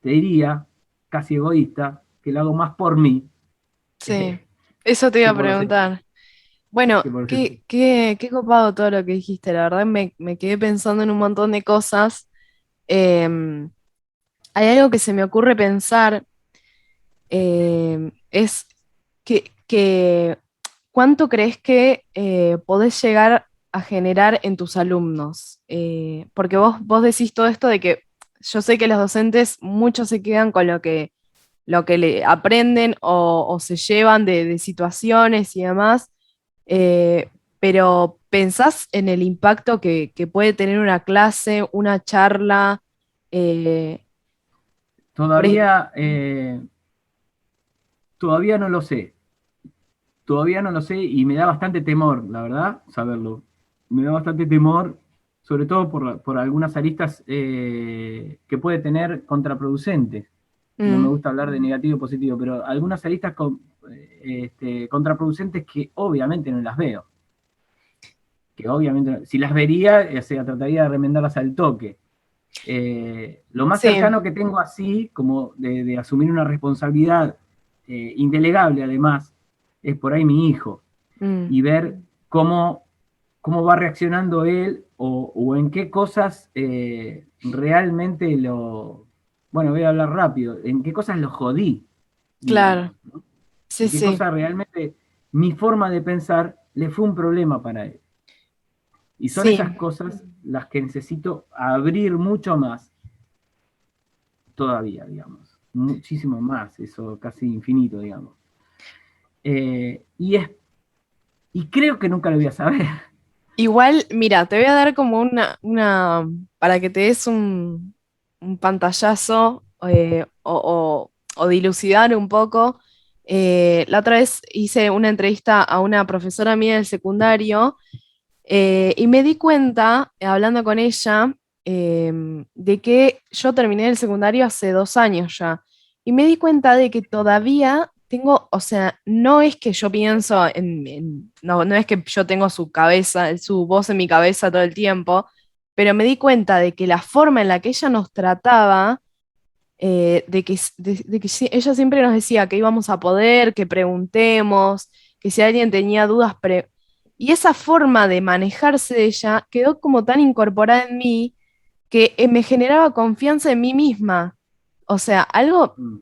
Te diría, casi egoísta, que lo hago más por mí sí. Eso te iba que a por los preguntar. Bueno, que por los qué copado todo lo que dijiste. La verdad me quedé pensando en un montón de cosas. Em, Hay algo que se me ocurre pensar, es que ¿cuánto crees que podés llegar a generar en tus alumnos? Porque vos decís todo esto de que yo sé que los docentes muchos se quedan con lo que le aprenden o se llevan de situaciones y demás, eh, pero ¿pensás en el impacto que puede tener una clase, una charla? eh, por ej- Todavía, todavía no lo sé. Todavía no lo sé y me da bastante temor, la verdad, saberlo. Me da bastante temor, sobre todo por algunas aristas que puede tener contraproducentes. No me mm, gusta hablar de negativo y positivo, pero algunas aristas contraproducentes que obviamente no las veo. Que obviamente, si las vería, trataría de remendarlas al toque. Lo más sí, cercano que tengo así, como de asumir una responsabilidad indelegable además, es por ahí mi hijo mm, y ver cómo va reaccionando él o en qué cosas realmente bueno, voy a hablar rápido, en qué cosas lo jodí, claro, digamos, ¿no? sí, En qué sí, cosas realmente mi forma de pensar le fue un problema para él. Y son sí. esas cosas las que necesito abrir mucho más todavía, digamos, muchísimo más, eso casi infinito, digamos. Eh, y, es, y creo que nunca lo voy a saber. Igual, mira, te voy a dar como para que te des un pantallazo, o dilucidar un poco. La otra vez hice una entrevista a una profesora mía del secundario, y me di cuenta, hablando con ella, de que yo terminé el secundario hace 2 años ya. Y me di cuenta de que todavía tengo, o sea, no es que yo pienso no es que yo tengo su cabeza, su voz en mi cabeza todo el tiempo, pero me di cuenta de que la forma en la que ella nos trataba, de que ella siempre nos decía que íbamos a poder, que preguntemos, que si alguien tenía dudas, y esa forma de manejarse de ella quedó como tan incorporada en mí que me generaba confianza en mí misma. O sea, Mm,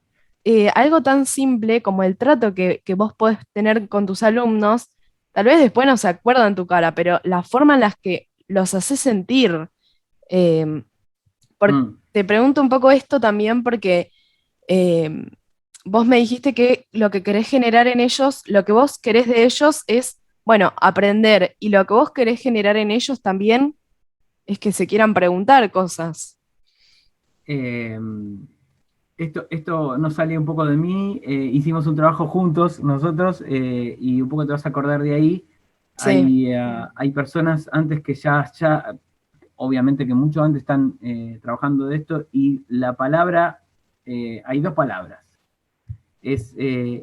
algo tan simple como el trato que vos podés tener con tus alumnos, tal vez después no se acuerdan tu cara, pero la forma en la que los haces sentir. eh, mm. Te pregunto un poco esto también porque eh, vos me dijiste que lo que querés generar en ellos, lo que vos querés de ellos es, bueno, aprender, y lo que vos querés generar en ellos también es que se quieran preguntar cosas. Eh, esto no sale un poco de mí, hicimos un trabajo juntos nosotros y un poco te vas a acordar de ahí. Sí. Hay personas antes que ya, obviamente que mucho antes están trabajando de esto, y la palabra, hay dos palabras, es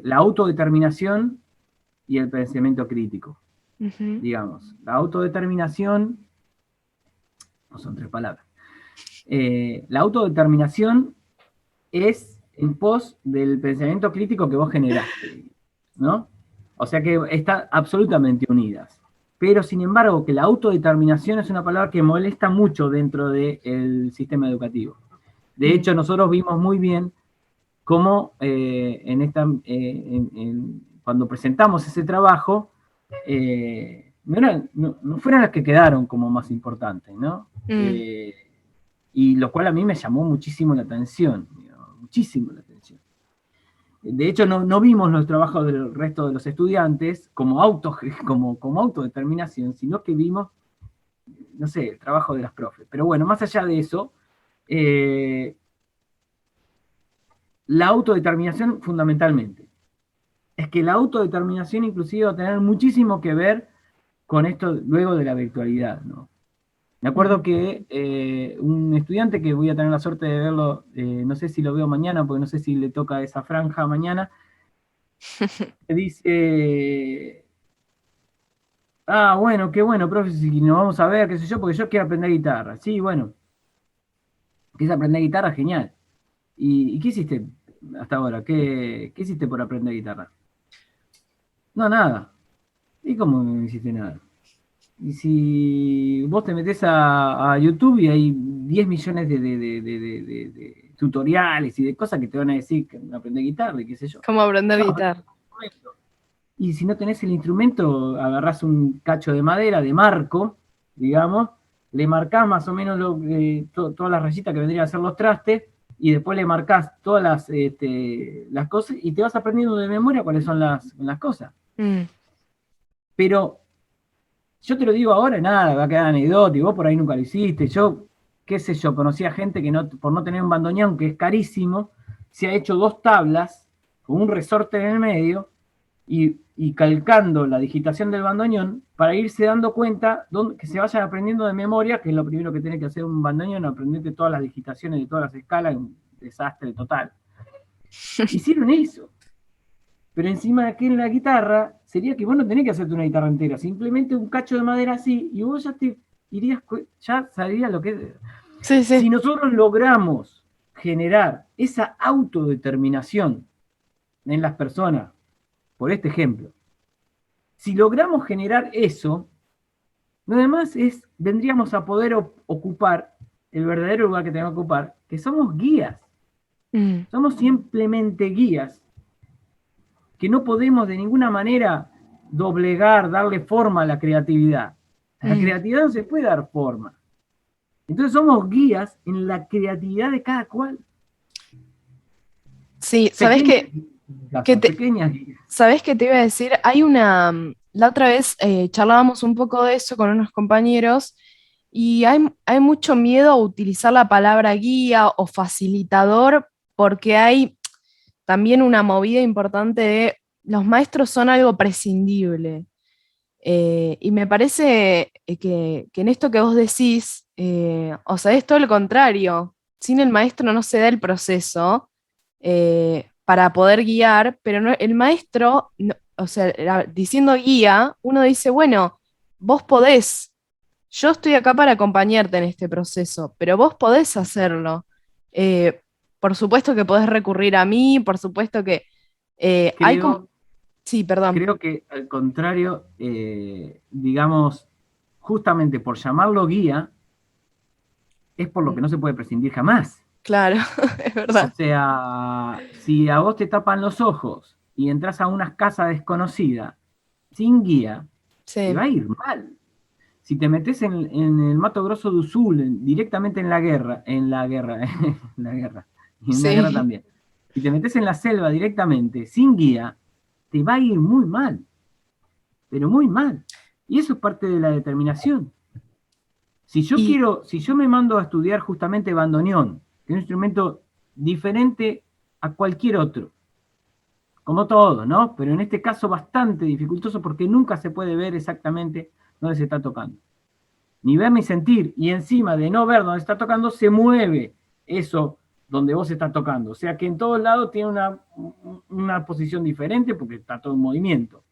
la autodeterminación y el pensamiento crítico, Ujú. digamos. La autodeterminación, no son tres palabras, la autodeterminación es en pos del pensamiento crítico que vos generaste, ¿no? O sea que están absolutamente unidas. Pero sin embargo, que la autodeterminación es una palabra que molesta mucho dentro del sistema educativo. De Mm. hecho, nosotros vimos muy bien cómo cuando presentamos ese trabajo, no fueron las que quedaron como más importantes, ¿no? Mm. Y lo cual a mí me llamó muchísimo la atención, muchísimo la atención. De hecho, no vimos los trabajos del resto de los estudiantes como autodeterminación, sino que vimos, no sé, el trabajo de las profes. Pero bueno, más allá de eso, la autodeterminación fundamentalmente. Es que la autodeterminación inclusive va a tener muchísimo que ver con esto luego de la virtualidad, ¿no? Me acuerdo Mm. que un estudiante que voy a tener la suerte de verlo, no sé si lo veo mañana, porque no sé si le toca esa franja mañana, me dice, bueno, qué bueno, profe, si nos vamos a ver, qué sé yo, porque yo quiero aprender guitarra. Sí, bueno, quieres aprender guitarra, genial. ¿Y qué hiciste hasta ahora? ¿Qué hiciste por aprender guitarra? No, nada. ¿Y cómo no hiciste nada? Y si vos te metés a YouTube y hay 10 millones de tutoriales y de cosas que te van a decir que aprender guitarra y qué sé yo. ¿Cómo aprender No, aprender guitarra? un instrumento. Y si no tenés el instrumento, agarrás un cacho de madera, de marco, digamos, le marcás más o menos todas las rayitas que vendrían a ser los trastes, y después le marcás todas las cosas y te vas aprendiendo de memoria cuáles son las cosas. Mm. Pero yo te lo digo ahora, nada, va a quedar anecdótico, vos por ahí nunca lo hiciste. Yo, qué sé yo, conocía gente que por no tener un bandoneón, que es carísimo, se ha hecho 2 tablas con un resorte en el medio y calcando la digitación del bandoneón para irse dando cuenta que se vayan aprendiendo de memoria, que es lo primero que tiene que hacer un bandoneón, aprenderte todas las digitaciones de todas las escalas, un desastre total. Hicieron eso. Pero encima de aquí en la guitarra, sería que vos no tenés que hacerte una guitarra entera, simplemente un cacho de madera así, y vos ya te irías, ya sabrías lo que es. Sí, Si sí. nosotros logramos generar esa autodeterminación en las personas, por este ejemplo, si logramos generar eso, lo demás vendríamos a poder ocupar el verdadero lugar que tenemos que ocupar, que somos guías. Mm. Somos simplemente guías que no podemos de ninguna manera doblegar, darle forma a la creatividad. A la Mm. creatividad no se puede dar forma. Entonces somos guías en la creatividad de cada cual. Sí, ¿sabés Pequeñas qué? guías, pequeñas guías. ¿Sabés qué te iba a decir? Hay una, la otra vez charlábamos un poco de eso con unos compañeros y hay mucho miedo a utilizar la palabra guía o facilitador porque hay también una movida importante de los maestros son algo prescindible. Y me parece que en esto que vos decís, o sea, es todo lo contrario. Sin el maestro no se da el proceso para poder guiar, pero el maestro, o sea, diciendo guía, uno dice, bueno, vos podés, yo estoy acá para acompañarte en este proceso, pero vos podés hacerlo. Eh, por supuesto que podés recurrir a mí, por supuesto que hay como... Creo, Sí, perdón. creo que al contrario, digamos, justamente por llamarlo guía, es por lo que no se puede prescindir jamás. Claro, es O verdad. sea, si a vos te tapan los ojos y entras a una casa desconocida sin guía, te va Sí. a ir mal. Si te metes en el Mato Grosso do Sul, directamente y en la guerra Sí. también. Si te metes en la selva directamente, sin guía, te va a ir muy mal, pero muy mal. Y eso es parte de la determinación. Y Si yo me mando a estudiar justamente bandoneón, que es un instrumento diferente a cualquier otro, como todo, ¿no? Pero en este caso bastante dificultoso porque nunca se puede ver exactamente dónde se está tocando. Ni ver ni sentir, y encima de no ver dónde está tocando, se mueve eso donde vos estás tocando. O sea que en todos lados tiene una posición diferente porque está todo en movimiento.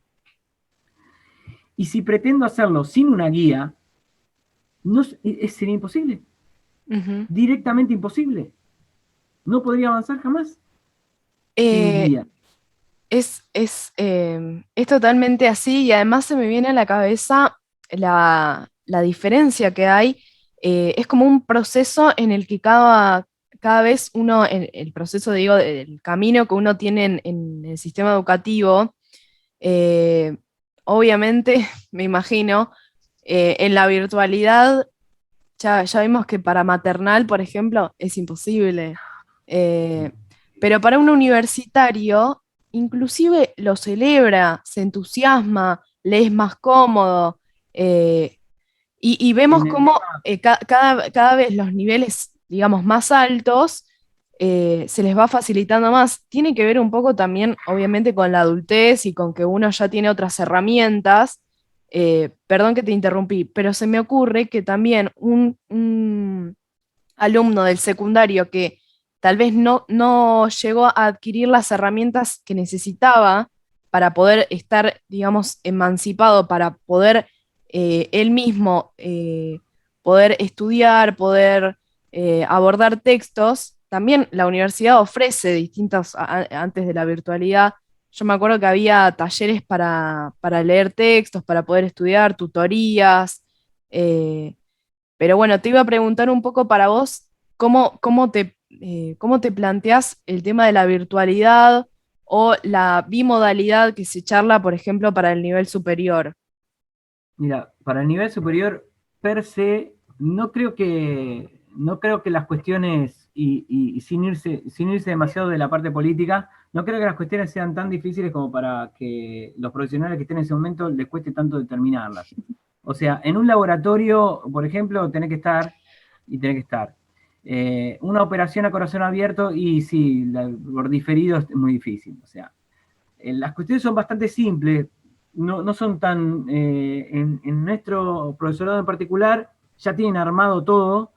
Y si pretendo hacerlo sin una guía, no, sería imposible. Directamente imposible. No podría avanzar jamás sin Eh, guía. es totalmente así y además se me viene a la cabeza la diferencia que hay. Es como un proceso en el que cada vez uno, el proceso, digo, el camino que uno tiene en el sistema educativo, eh, obviamente, me imagino, en la virtualidad, ya vimos que para maternal, por ejemplo, es imposible. Eh, pero para un universitario, inclusive lo celebra, se entusiasma, le es más cómodo. eh, y vemos En el cómo tema, cada vez los niveles, digamos, más altos, se les va facilitando más. Tiene que ver un poco también, obviamente, con la adultez y con que uno ya tiene otras herramientas. Perdón que te interrumpí, pero se me ocurre que también un alumno del secundario que tal vez no llegó a adquirir las herramientas que necesitaba para poder estar, digamos, emancipado, para poder él mismo poder estudiar, poder abordar textos, también la universidad ofrece distintos, antes de la virtualidad, yo me acuerdo que había talleres para leer textos, para poder estudiar, tutorías. eh, pero bueno, te iba a preguntar un poco para vos, cómo te planteás el tema de la virtualidad o la bimodalidad que se charla, por ejemplo, para el nivel superior. mira, para el nivel superior, per se, no creo que las cuestiones, y sin irse demasiado de la parte política, no creo que las cuestiones sean tan difíciles como para que los profesionales que estén en ese momento les cueste tanto determinarlas. O sea, en un laboratorio, por ejemplo, tenés que estar y tenés que estar. Una operación a corazón abierto, y sí, por diferido es muy difícil. O sea, las cuestiones son bastante simples, no son tan... en nuestro profesorado en particular ya tienen armado todo.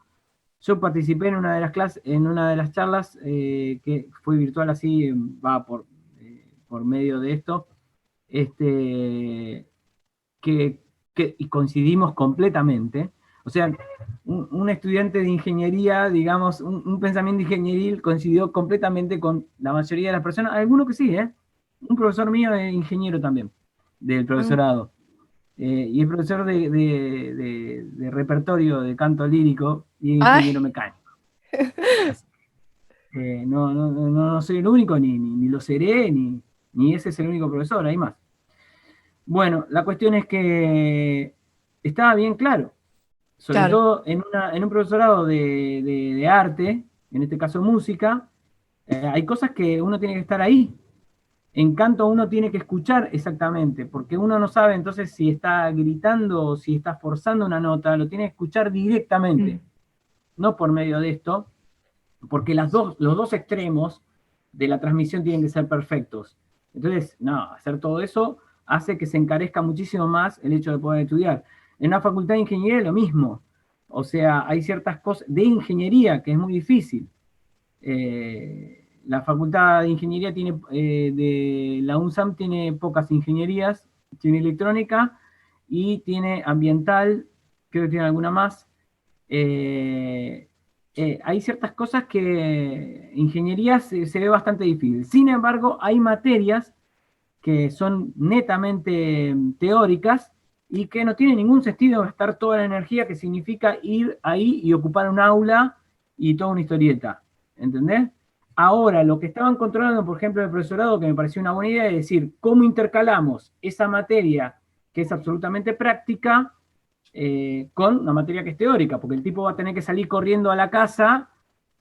Yo participé en una de las clases, en una de las charlas que fue virtual así, va por medio de esto, este, y coincidimos completamente. O sea, un estudiante de ingeniería, digamos, un pensamiento ingenieril coincidió completamente con la mayoría de las personas, algunos que sí, ¿eh? Un profesor mío es ingeniero también, del Mm. profesorado, y es profesor de repertorio de canto lírico y es Ay, ingeniero mecánico. Así que no soy el único, ni lo seré, ni ese es el único profesor, hay más. Bueno, la cuestión es que estaba bien claro, sobre claro. todo en un profesorado de arte, en este caso música, hay cosas que uno tiene que estar ahí. En canto uno tiene que escuchar exactamente, porque uno no sabe entonces si está gritando o si está forzando una nota, lo tiene que escuchar Mm. directamente, no por medio de esto, porque los dos extremos de la transmisión tienen que ser perfectos. Entonces, no, hacer todo eso hace que se encarezca muchísimo más el hecho de poder estudiar. En una facultad de ingeniería es lo mismo. O sea, hay ciertas cosas de ingeniería que es muy difícil. La facultad de ingeniería de la UNSAM tiene pocas ingenierías, tiene electrónica y tiene ambiental, creo que tiene alguna más. Eh, hay ciertas cosas que ingeniería se ve bastante difícil. Sin embargo, hay materias que son netamente teóricas y que no tienen ningún sentido gastar toda la energía que significa ir ahí y ocupar un aula y toda una historieta. ¿Entendés? Ahora, lo que estaban controlando, por ejemplo, el profesorado, que me pareció una buena idea, es decir, cómo intercalamos esa materia que es absolutamente práctica con una materia que es teórica, porque el tipo va a tener que salir corriendo a la casa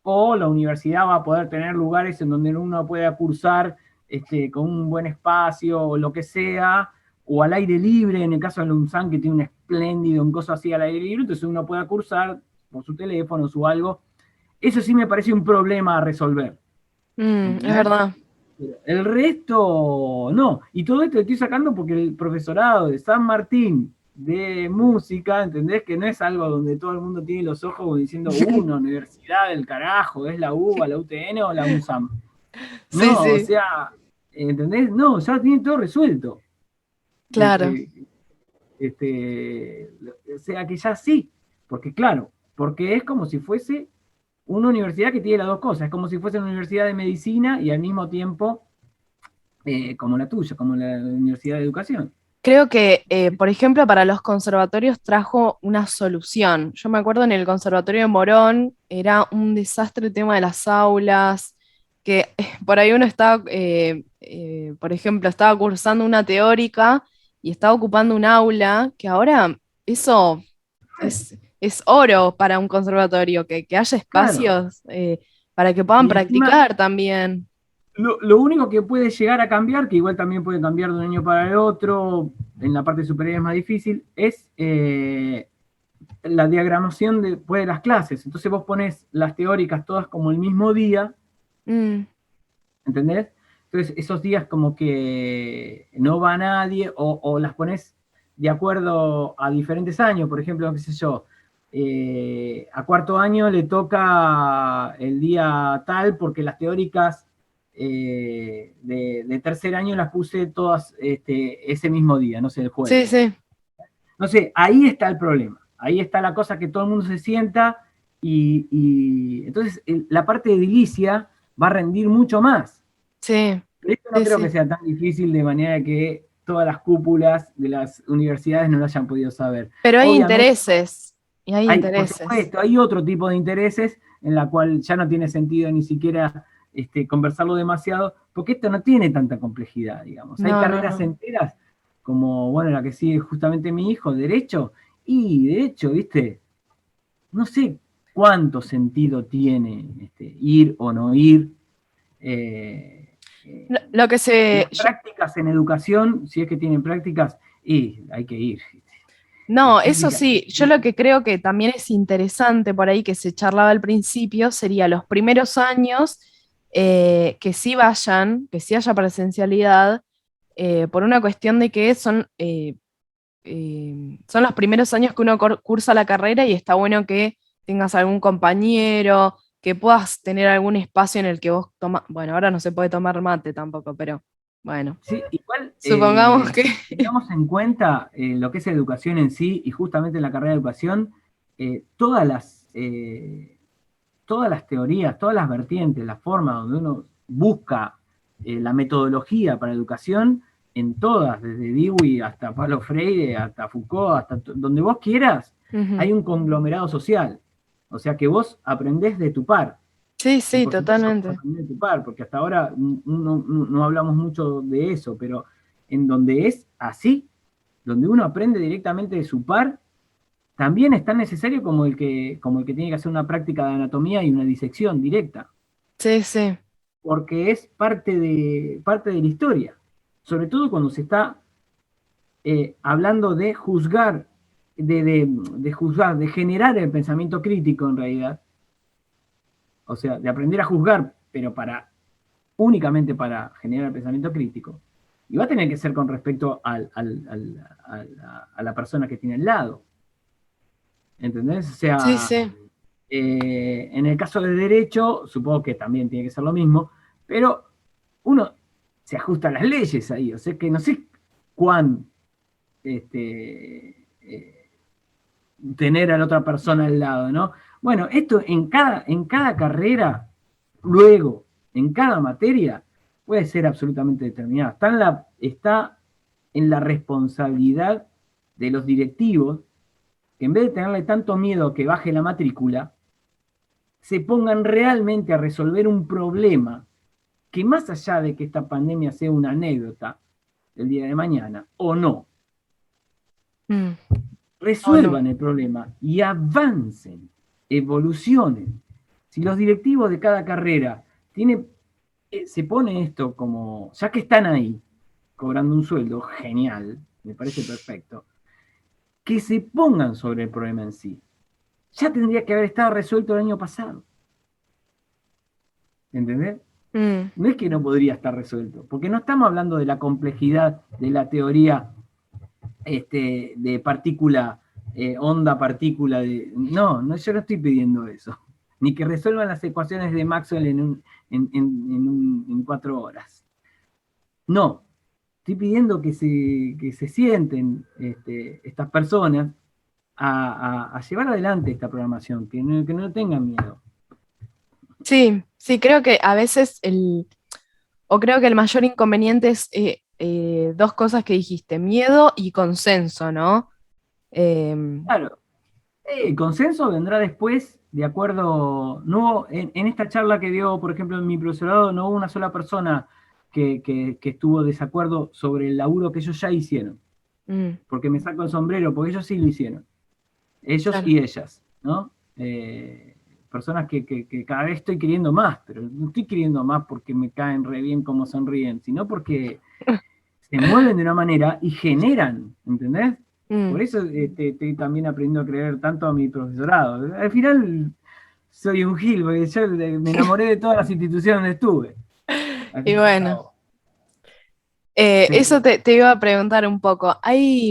o la universidad va a poder tener lugares en donde uno pueda cursar con un buen espacio o lo que sea, o al aire libre, en el caso de UNSAN, que tiene un espléndido, un coso así al aire libre, entonces uno pueda cursar por su teléfono o algo. Eso sí me parece un problema a resolver. Es ¿Entendés? verdad. Pero el resto, no. Y todo esto lo estoy sacando porque el profesorado de San Martín de música, ¿entendés? Que no es algo donde todo el mundo tiene los ojos como diciendo, una universidad del carajo, es la UBA, la UTN o la UNSAM. Sí, No, o sí, sea, ¿entendés? No, ya tiene todo resuelto. claro. O sea que ya sí, porque claro, porque es como si fuese una universidad que tiene las dos cosas, es como si fuese una universidad de medicina y al mismo tiempo como la tuya, como la Universidad de Educación. Creo que, por ejemplo, para los conservatorios trajo una solución. Yo me acuerdo en el Conservatorio de Morón era un desastre el tema de las aulas, que por ahí uno estaba, por ejemplo, estaba cursando una teórica y estaba ocupando un aula, que ahora eso es oro para un conservatorio, que haya Claro, espacios para que puedan y encima practicar también. lo único que puede llegar a cambiar, que igual también puede cambiar de un año para el otro, en la parte superior es más difícil, es la diagramación después de las clases. Entonces vos pones las teóricas todas como el mismo día, Mm, ¿entendés? Entonces esos días como que no va nadie o las pones de acuerdo a diferentes años, por ejemplo, qué sé yo, a cuarto año le toca el día tal porque las teóricas de tercer año las puse todas ese mismo día, no sé, el sí, jueves. sí, No sé, ahí está el problema. Ahí está la cosa que todo el mundo se sienta y entonces la parte de edilicia va a rendir mucho más. sí, Pero esto no sí, creo que sí. sea tan difícil de manera que todas las cúpulas de las universidades no lo hayan podido saber. Pero hay Obviamente, intereses, y hay hay, por intereses. supuesto, hay otro tipo de intereses en la cual ya no tiene sentido ni siquiera conversarlo demasiado, porque esto no tiene tanta complejidad, digamos. Hay No, no, carreras no. enteras, como, bueno, la que sigue justamente mi hijo, Derecho, y Derecho, ¿viste? No sé cuánto sentido tiene ir o no ir. Lo que Las se... prácticas en educación, si es que tienen prácticas, y hay que ir. no, Las eso prácticas, sí, yo lo que creo que también es interesante por ahí que se charlaba al principio sería los primeros años que sí vayan, que sí haya presencialidad, por una cuestión de que son los primeros años que uno cursa la carrera y está bueno que tengas algún compañero, que puedas tener algún espacio en el que vos tomas, bueno, ahora no se puede tomar mate tampoco, pero bueno, sí, igual supongamos que... tengamos en cuenta lo que es educación en sí, y justamente en la carrera de educación, eh, todas las, eh, todas las teorías, todas las vertientes, la forma donde uno busca la metodología para educación, en todas, desde Dewey hasta Paulo Freire, hasta Foucault, hasta donde vos quieras, Ujú. hay un conglomerado social. O sea que vos aprendés de tu par. Sí, Y sí, por supuesto vamos a totalmente. aprender de tu par, porque hasta ahora no hablamos mucho de eso, pero en donde es así, donde uno aprende directamente de su par, también es tan necesario como el que tiene que hacer una práctica de anatomía y una disección directa, Sí, sí. porque es parte de la historia, sobre todo cuando se está hablando de juzgar, de juzgar, de generar el pensamiento crítico en realidad, o sea, de aprender a juzgar, pero únicamente para generar el pensamiento crítico, y va a tener que ser con respecto a la persona que tiene al lado, ¿entendés? O Sí, sea, sí. en el caso de derecho, supongo que también tiene que ser lo mismo, pero uno se ajusta a las leyes ahí, o sea que no sé cuán tener a la otra persona al lado, ¿no? Bueno, esto en cada carrera, luego, en cada materia, puede ser absolutamente determinado. Está en la responsabilidad de los directivos que en vez de tenerle tanto miedo a que baje la matrícula, se pongan realmente a resolver un problema que más allá de que esta pandemia sea una anécdota el día de mañana o no, Mm. No, no. resuelvan el problema y avancen, evolucionen. Si los directivos de cada carrera se pone esto como, ya que están ahí, cobrando un sueldo, genial, me parece perfecto, que se pongan sobre el problema en sí. Ya tendría que haber estado resuelto el año pasado. ¿Entendés? No es que no podría estar resuelto, porque no estamos hablando de la complejidad de la teoría de partícula, onda, partícula. No, yo no estoy pidiendo eso. Ni que resuelvan las ecuaciones de Maxwell en 4 horas. No, estoy pidiendo que se sienten estas personas a llevar adelante esta programación, que no tengan miedo. Sí, sí, creo que a veces creo que el mayor inconveniente es dos cosas que dijiste, miedo y consenso, ¿no? Claro, el consenso vendrá después, de acuerdo, no hubo, en esta charla que dio, por ejemplo, en mi profesorado, no hubo una sola persona que estuvo desacuerdo sobre el laburo que ellos ya hicieron, mm, porque me saco el sombrero, porque ellos sí lo hicieron, ellos claro. y ellas, ¿no? Personas que cada vez estoy queriendo más, pero no estoy queriendo más porque me caen re bien como sonríen, sino porque se mueven de una manera y generan, ¿entendés? Mm. Por eso estoy también aprendiendo a creer tanto a mi profesorado. Al final soy un gil, porque yo me enamoré de todas las instituciones donde estuve. Al Y fin y al bueno, cabo. Sí. eso te iba a preguntar un poco. ¿Hay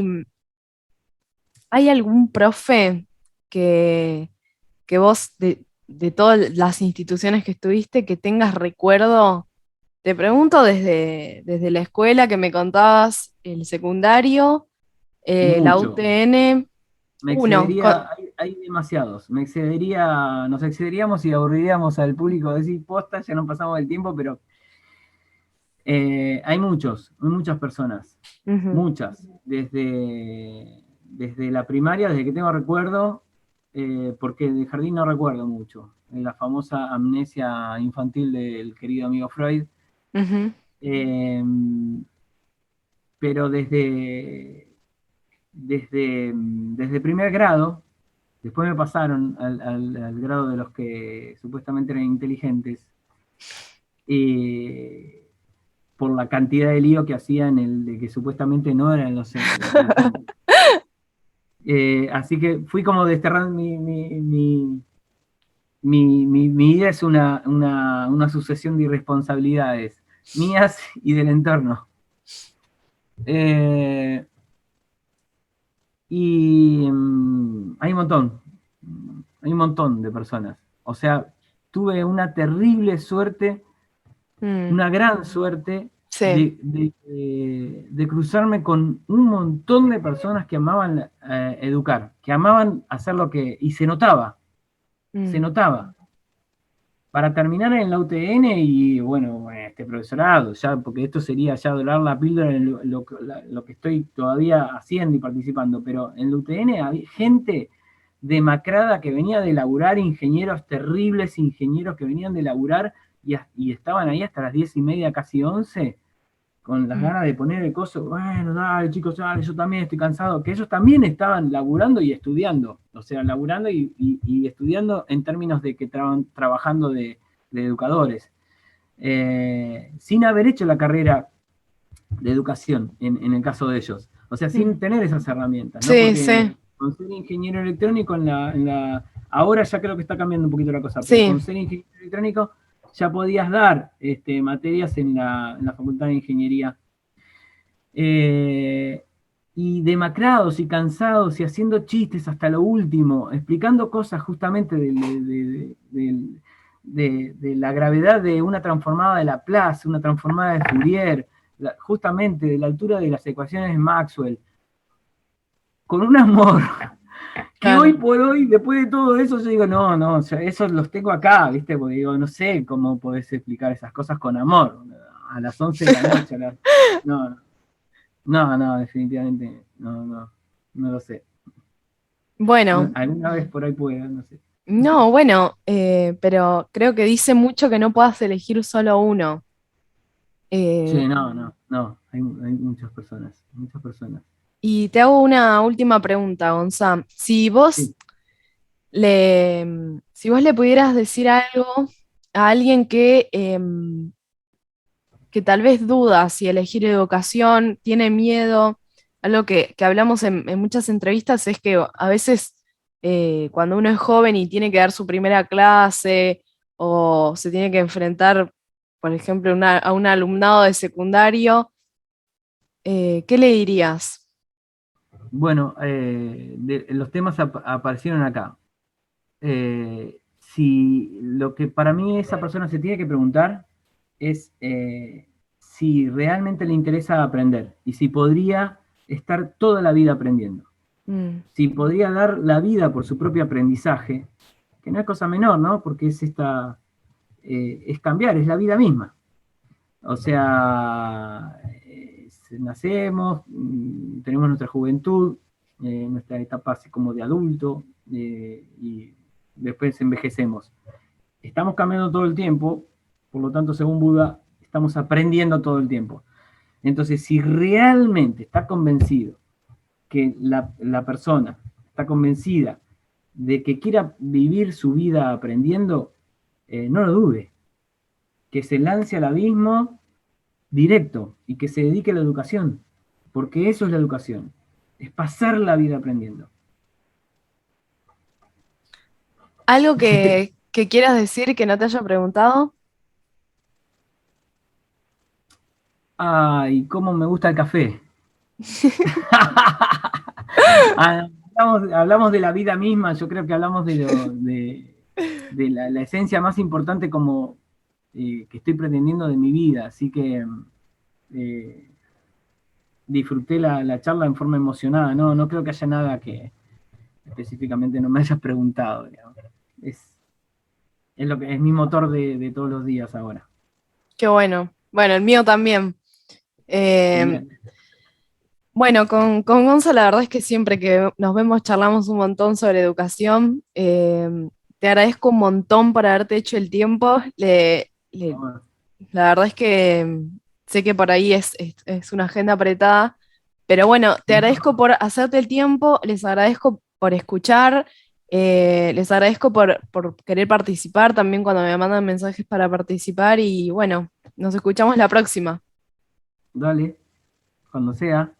algún profe que, que vos, de todas las instituciones que estuviste, que tengas recuerdo? Te pregunto desde la escuela que me contabas, el secundario, la Mucho. UTN, Me uno. excedería, hay demasiados. Nos excederíamos y aburriríamos al público de decir posta, ya no pasamos el tiempo, pero hay muchas personas. Ujú, Muchas. Desde la primaria, desde que tengo recuerdo, porque de jardín no recuerdo mucho. En la famosa amnesia infantil del querido amigo Freud. ujú, Eh, pero desde primer grado, después me pasaron al grado de los que supuestamente eran inteligentes, eh, por la cantidad de lío que hacían el de que supuestamente no eran los inteligentes. Así que fui como desterrando mi vida es una sucesión de irresponsabilidades mías y del entorno. Eh, hay un montón de personas. O sea, tuve una terrible suerte, mm, una gran suerte sí. de cruzarme con un montón de personas que amaban educar, que amaban hacer y se Mm, notaba. Para terminar en la UTN y bueno, este profesorado, ya, porque esto sería ya dorar la píldora en lo que estoy todavía haciendo y participando, pero en la UTN había gente demacrada que venía de laburar, ingenieros terribles, ingenieros que venían de laburar y estaban ahí hasta las 10:30, casi 11, con las mm, ganas de poner el coso. Bueno, dale chicos, dale, yo también estoy cansado, que ellos también estaban laburando y estudiando, o sea, laburando y estudiando en términos de que estaban trabajando de educadores, sin haber hecho la carrera de educación en el caso de ellos, o sea, mm. sin tener esas herramientas, ¿no? Sí, Porque sí, con ser ingeniero electrónico ahora ya creo que está cambiando un poquito la cosa, pero sí. con ser ingeniero electrónico ya podías dar materias en la Facultad de Ingeniería, eh, y demacrados y cansados y haciendo chistes hasta lo último, explicando cosas justamente de la gravedad de una transformada de Laplace, una transformada de Fourier, justamente de la altura de las ecuaciones de Maxwell, con un amor que hoy Claro. por hoy, después de todo eso, yo digo, no, o sea, esos los tengo acá, ¿viste? Porque digo, no sé cómo podés explicar esas cosas con amor, a las 11 de la noche, no, no, definitivamente, no lo sé. Bueno, Alguna vez por ahí pueda, no sé. no, bueno, pero creo que dice mucho que no puedas elegir solo uno. Eh, Sí, no, hay muchas personas, muchas personas. y te hago una última pregunta, Gonzalo. Sí. Si vos le pudieras decir algo a alguien que tal vez duda si elegir educación, tiene miedo, algo que hablamos en muchas entrevistas es que a veces cuando uno es joven y tiene que dar su primera clase o se tiene que enfrentar por ejemplo, a un alumnado de secundario, ¿qué le dirías? Bueno, los temas aparecieron acá. Si lo que para mí esa persona se tiene que preguntar es si realmente le interesa aprender y si podría estar toda la vida aprendiendo. Si podría dar la vida por su propio aprendizaje, que no es cosa menor, ¿no? Porque es cambiar, es la vida misma. O sea, nacemos, tenemos nuestra juventud, nuestra etapa así como de adulto, y después envejecemos. Estamos cambiando todo el tiempo, por lo tanto, según Buda, estamos aprendiendo todo el tiempo. Entonces, si realmente está convencido que la persona está convencida de que quiera vivir su vida aprendiendo, no lo dude, que se lance al abismo directo y que se dedique a la educación, porque eso es la educación, es pasar la vida aprendiendo. ¿Algo que quieras decir que no te haya preguntado? Ay, cómo me gusta el café. Hablamos de la vida misma, yo creo que hablamos de la esencia más importante como que estoy pretendiendo de mi vida, así que disfruté la charla en forma emocionada, no creo que haya nada que específicamente no me hayas preguntado, digamos. Es lo que es mi motor de todos los días ahora. Qué bueno. Bueno, el mío también. Genial. Bueno, con Gonza la verdad es que siempre que nos vemos charlamos un montón sobre educación. Te agradezco un montón por haberte hecho el tiempo. La verdad es que sé que por ahí es una agenda apretada, pero bueno, te agradezco por hacerte el tiempo, les agradezco por escuchar, les agradezco por querer participar también cuando me mandan mensajes para participar y bueno, nos escuchamos la próxima. Dale, cuando sea.